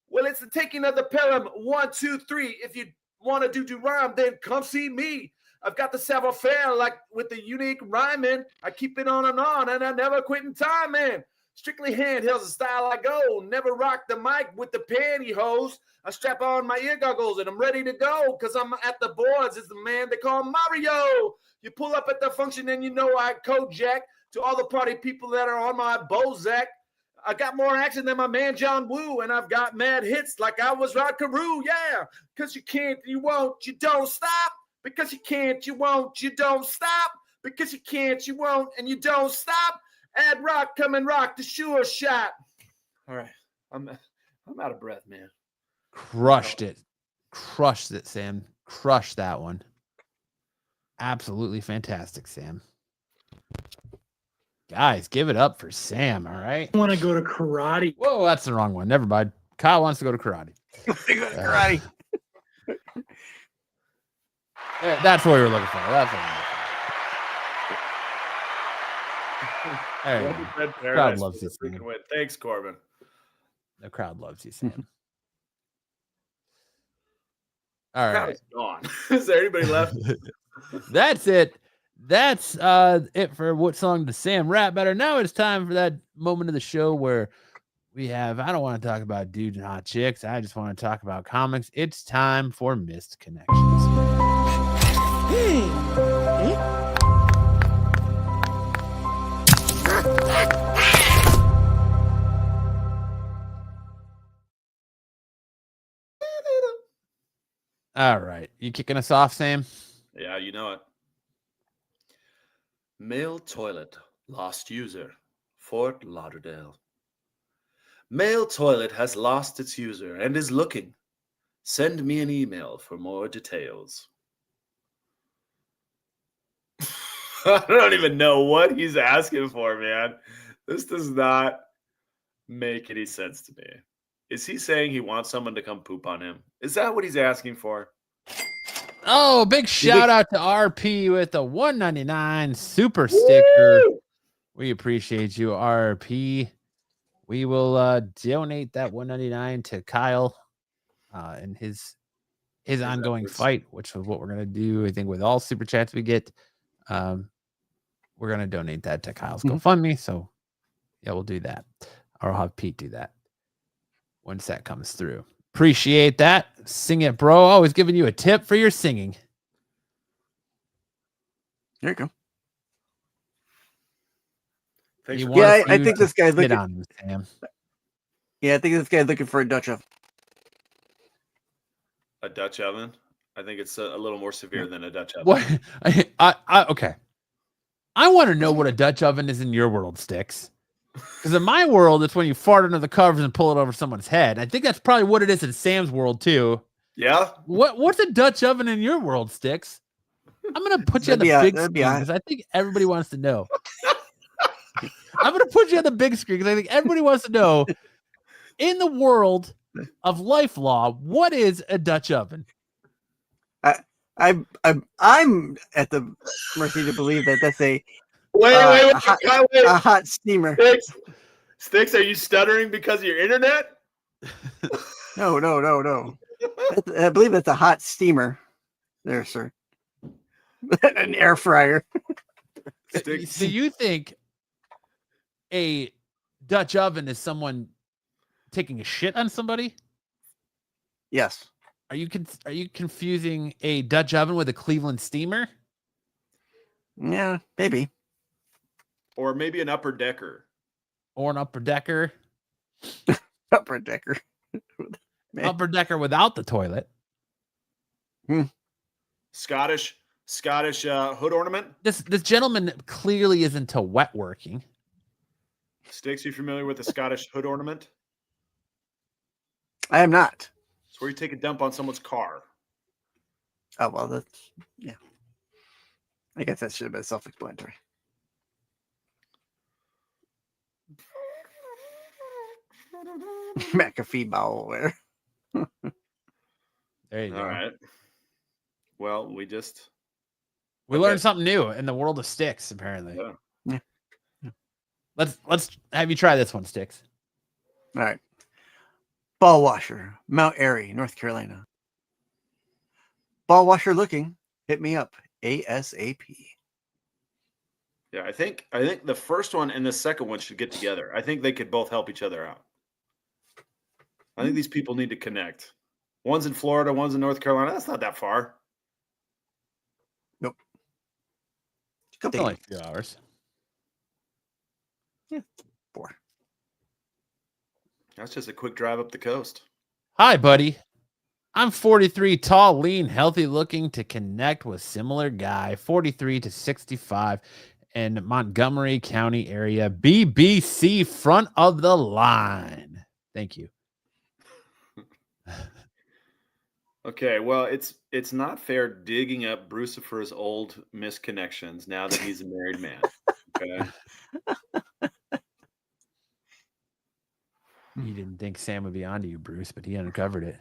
Well, it's the taking of the Pelham. 1, 2, 3. If you want to do rhyme, then come see me. I've got the savoir-faire like with the unique rhyming. I keep it on and I never quit in time, man. Strictly handhelds the style I go. Never rock the mic with the pantyhose. I strap on my ear goggles and I'm ready to go because I'm at the boards. It's the man they call Mario. You pull up at the function and you know I code jack to all the party people that are on my Bozak. I got more action than my man John Woo, and I've got mad hits like I was Rod Carew, yeah. Because you can't, you won't, you don't stop. Because you can't, you won't, you don't stop. Because you can't, you won't, and you don't stop. Add rock, come and rock the sure shot. All right, I'm out of breath, man. Crushed it, Sam. Crushed that one. Absolutely fantastic, Sam. Guys, give it up for Sam. All right. I want to go to karate. Whoa, that's the wrong one. Never mind. Kyle wants to go to karate. Karate. That's what we were looking for. That's what we were looking for. The crowd loves you, Sam. Thanks, Corbin. The crowd loves you, Sam. All right. Crowd's gone. Is there anybody left? That's it. That's it for What Song Does Sam Rap Better. Now it's time for that moment of the show where we have, I don't want to talk about dudes and hot chicks. I just want to talk about comics. It's time for Missed Connections. All right. You kicking us off, Sam? Yeah, you know it. Male toilet lost user, Fort Lauderdale. Male toilet has lost its user and is looking. Send me an email for more details. I don't even know what he's asking for, man. This does not make any sense to me. Is he saying he wants someone to come poop on him? Is that what he's asking for? Oh, big shout out to RP with the $1.99 super sticker. We appreciate you, RP. We will donate that $1.99 to Kyle and his ongoing fight, which is what we're gonna do. I think with all super chats we get, we're gonna donate that to Kyle's GoFundMe. So yeah, we'll do that. Or I'll have Pete do that once that comes through. Appreciate that. Sing it, bro. Always giving you a tip for your singing. There you go. Yeah, I think this guy's looking. On him, Sam. Yeah, I think this guy's looking for a Dutch oven. A Dutch oven? I think it's a little more severe than a Dutch oven. What? Okay. I want to know what a Dutch oven is in your world, Sticks. Because in my world, it's when you fart under the covers and pull it over someone's head. I think that's probably what it is in Sam's world too. Yeah. What's a Dutch oven in your world, Sticks? I'm gonna put you on the big screen because I think everybody wants to know. I'm gonna put you on the big screen because I think everybody wants to know. In the world of life law, what is a Dutch oven? I'm at the mercy to believe that that's a wait, a hot steamer. Sticks, are you stuttering because of your internet? No. I believe that's a hot steamer. There, sir. An air fryer. Sticks. Do you think a Dutch oven is someone taking a shit on somebody? Yes. Are you confusing a Dutch oven with a Cleveland steamer? Yeah, maybe. Or maybe an upper decker. Or an upper decker. Upper decker. Upper decker without the toilet. Scottish hood ornament. This gentleman clearly is into wet working. Sticks, you familiar with the Scottish hood ornament? I am not. It's where you take a dump on someone's car. Oh, well, that's, yeah. I guess that should have been self-explanatory. McAfee bowel wear. There you All go. right. Well, We Okay. learned something new in the world of sticks, apparently. Yeah. Let's have you try this one, Sticks. All right. Ball washer, Mount Airy, North Carolina. Ball washer looking. Hit me up. ASAP. Yeah, I think the first one and the second one should get together. I think they could both help each other out. I think these people need to connect. One's in Florida, one's in North Carolina. That's not that far. Nope. Only a few hours. Yeah, 4. That's just a quick drive up the coast. Hi, buddy. I'm 43, tall, lean, healthy looking to connect with similar guy, 43 to 65 in Montgomery County area, BBC, front of the line. Thank you. Okay, well, it's not fair digging up Brucifer's old misconnections now that he's a married man. Okay. You didn't think Sam would be onto you, Bruce, but he uncovered it.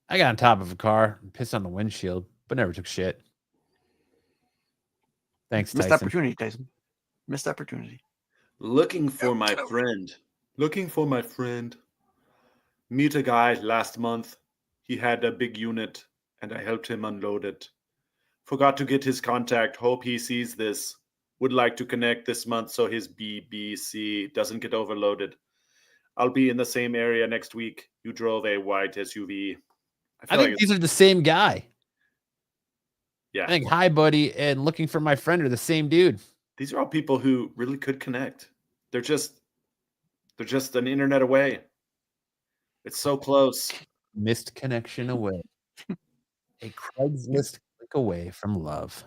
I got on top of a car, pissed on the windshield, but never took shit. Thanks, Missed Tyson. opportunity, Tyson. Missed opportunity. Looking for my friend. Looking for my friend. Meet a guy last month. He had a big unit, and I helped him unload it. Forgot to get his contact. Hope he sees this. Would like to connect this month so his BBC doesn't get overloaded. I'll be in the same area next week. You drove a white SUV. I think these are the same guy. Yeah. I think hi, buddy, and looking for my friend are the same dude. These are all people who really could connect. They're just an internet away. It's so close. Missed connection away. A Craigslist click away from love.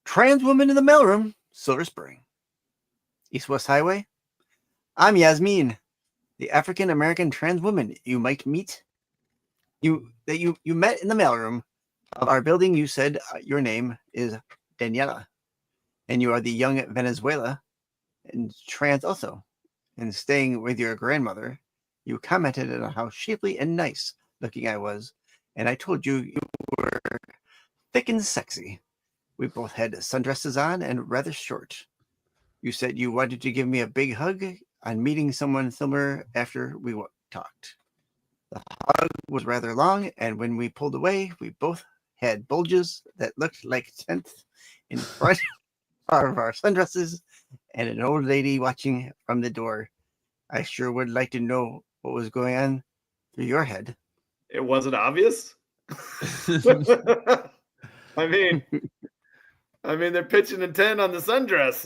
Trans woman in the mailroom, Silver Spring. East West Highway. I'm Yasmin, the African American trans woman you might meet. You met in the mailroom of our building. You said your name is Daniela, and you are the young Venezuela, and trans also. And staying with your grandmother, you commented on how shapely and nice looking I was, and I told you you were thick and sexy. We both had sundresses on and rather short. You said you wanted to give me a big hug on meeting someone similar after we talked. The hug was rather long, and when we pulled away, we both had bulges that looked like tents in front of our sundresses and an old lady watching from the door. I sure would like to know what was going on through your head. It wasn't obvious. I mean, they're pitching a 10 on the sundress.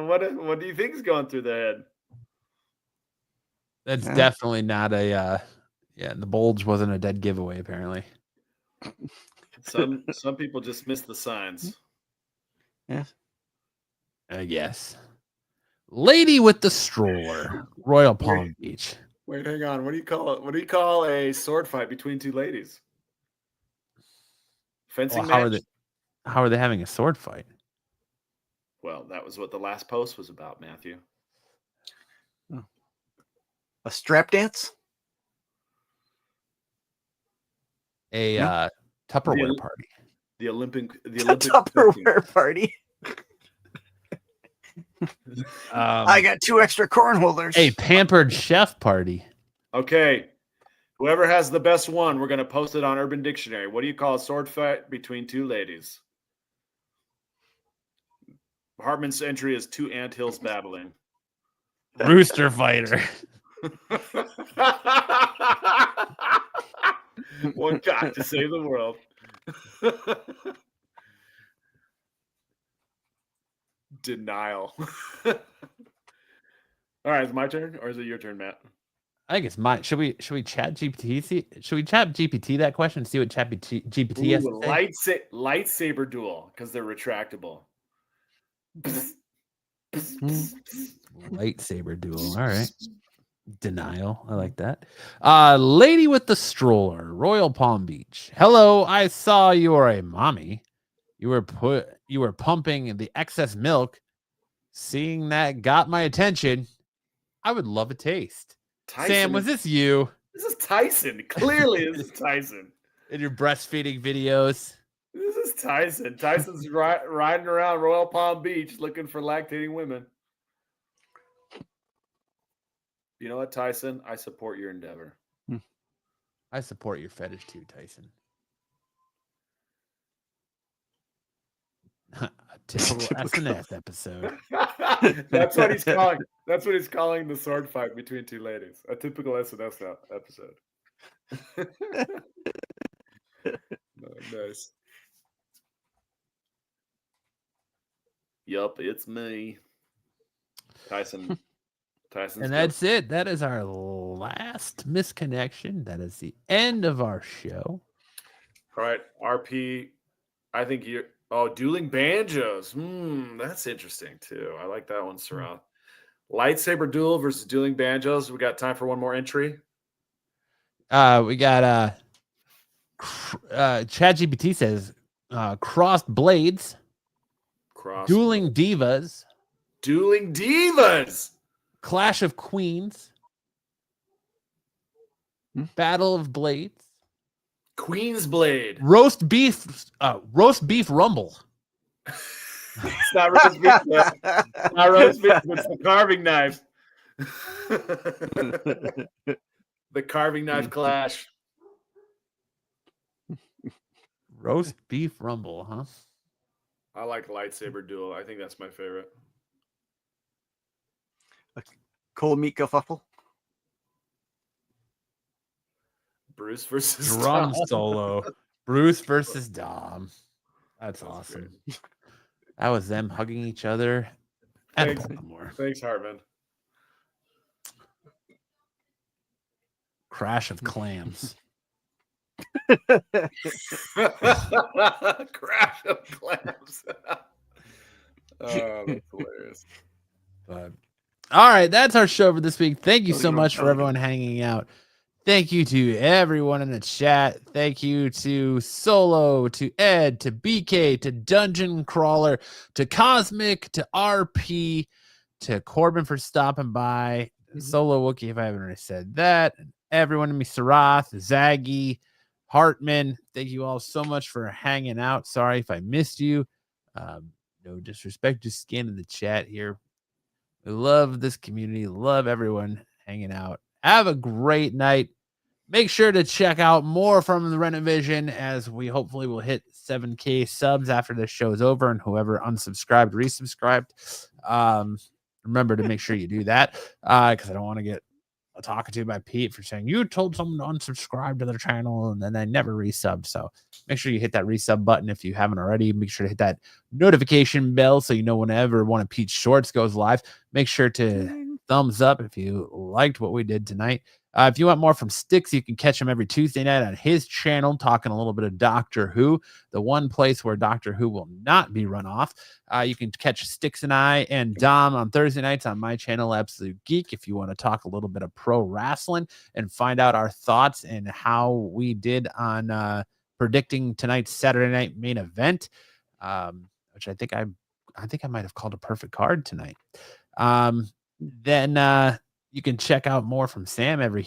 What do you think is going through their head? That's definitely not a the bulge wasn't a dead giveaway, apparently. Some people just miss the signs. Yes. I guess. Lady with the stroller, Royal Palm Beach. Wait, hang on. What do you call it? What do you call a sword fight between two ladies? Fencing match? How are they having a sword fight? Well, that was what the last post was about, Matthew. A strap dance? A Tupperware party. The Olympic Tupperware party. I got 2 extra corn holders. A pampered chef party. Okay. Whoever has the best one, we're going to post it on Urban Dictionary. What do you call a sword fight between two ladies? Hartman's entry is 2 anthills battling. Rooster fighter. One cock to save the world. Denial. All right, it's my turn, or is it your turn, Matt? I think it's mine. Should we chat GPT? Should we chat GPT that question and see what chat GPT has to say? Lightsaber duel, because they're retractable. Lightsaber duel. All right. Denial. I like that. Lady with the stroller, Royal Palm Beach. Hello, I saw you're a mommy. you were pumping the excess milk. Seeing that got my attention. I would love a taste. Tyson Sam, was this you? This is Tyson. Clearly, this is Tyson. In your breastfeeding videos. This is Tyson. Tyson's riding around Royal Palm Beach looking for lactating women. You know what, Tyson? I support your endeavor. I support your fetish too, Tyson. A typical SNS episode. That's what he's calling. That's what he's calling the sword fight between two ladies. A typical SNS episode. Nice. Yup, it's me, Tyson. Tyson's And that's it. That is our last misconnection. That is the end of our show. All right, RP. I think you're. Oh, dueling banjos. That's interesting too. I like that one, Surround. Lightsaber duel versus dueling banjos. We got time for one more entry. We got ChatGPT says crossed blades. Dueling divas. Dueling divas. Clash of Queens. Battle of Blades. Queen's Blade. Roast beef rumble. It's not roast beef. It's not roast beef. It's the carving knife. The carving knife clash. Roast beef rumble, huh? I like lightsaber duel. I think that's my favorite. Cold meat kerfuffle. Bruce versus Drum Dom. solo. Bruce versus Dom. That's awesome. Great. That was them hugging each other. And more. Thanks, Hartman. Crash of clams. Crash of clams. Oh, that's hilarious. But all right, that's our show for this week. Thank you so much for everyone hanging out. Thank you to everyone in the chat. Thank you to Solo, to Ed, to BK, to Dungeon Crawler, to Cosmic, to RP, to Corbin for stopping by, Solo Wookie, if I haven't already said that, everyone in me, Sarath, Zaggy, Hartman. Thank you all so much for hanging out. Sorry if I missed you. No disrespect, just scanning the chat here. We love this community. Love everyone hanging out. Have a great night. Make sure to check out more from the Renovision as we hopefully will hit 7K subs after this show is over, and whoever unsubscribed, resubscribed. Remember to make sure you do that because I don't want to get talking to by Pete for saying you told someone to unsubscribe to their channel and then they never resub. So make sure you hit that resub button if you haven't already. Make sure to hit that notification bell so you know whenever one of Pete's shorts goes live. Make sure to thumbs up if you liked what we did tonight. If you want more from Sticks, you can catch him every Tuesday night on his channel, talking a little bit of Doctor Who, the one place where Doctor Who will not be run off. You can catch Sticks and I and Dom on Thursday nights on my channel, Absolute Geek, if you want to talk a little bit of pro wrestling and find out our thoughts and how we did on predicting tonight's Saturday night main event, which I think I might have called a perfect card tonight. Then you can check out more from Sam every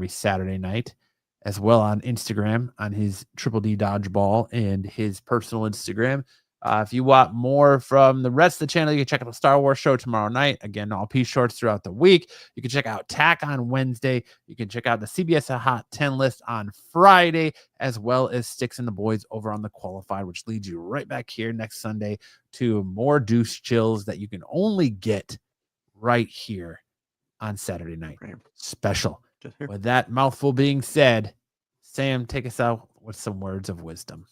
Saturday night, as well on Instagram on his Triple D Dodgeball and his personal Instagram. If you want more from the rest of the channel, you can check out the Star Wars show tomorrow night. Again, all P shorts throughout the week. You can check out TAC on Wednesday. You can check out the CBS Hot 10 list on Friday, as well as Sticks and the Boys over on the Qualified, which leads you right back here next Sunday to more Deuce Chills that you can only get right here on Saturday night. Special. With that mouthful being said, Sam, take us out with some words of wisdom.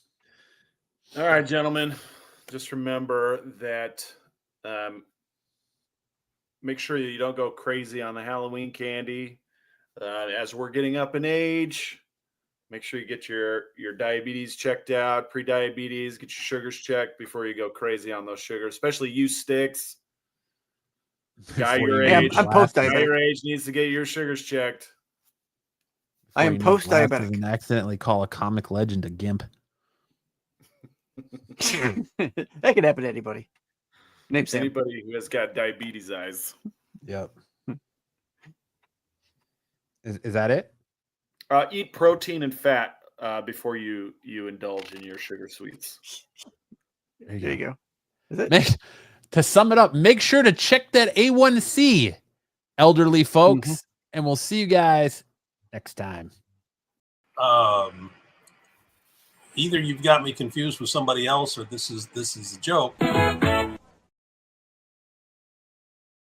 All right, gentlemen. Just remember that make sure you don't go crazy on the Halloween candy. As we're getting up in age, make sure you get your diabetes checked out, pre-diabetes, get your sugars checked before you go crazy on those sugars, especially you, Sticks. Guy your age. I'm post-diabetic. Guy your age needs to get your sugars checked. I am post-diabetic. And accidentally call a comic legend a gimp. That could happen to anybody. Name Sam. Anybody who has got diabetes eyes. Yep. Is that it? Eat protein and fat before you indulge in your sugar sweets. There you go. Is it? To sum it up, make sure to check that A1C, elderly folks, and we'll see you guys next time. Either you've got me confused with somebody else, or this is a joke.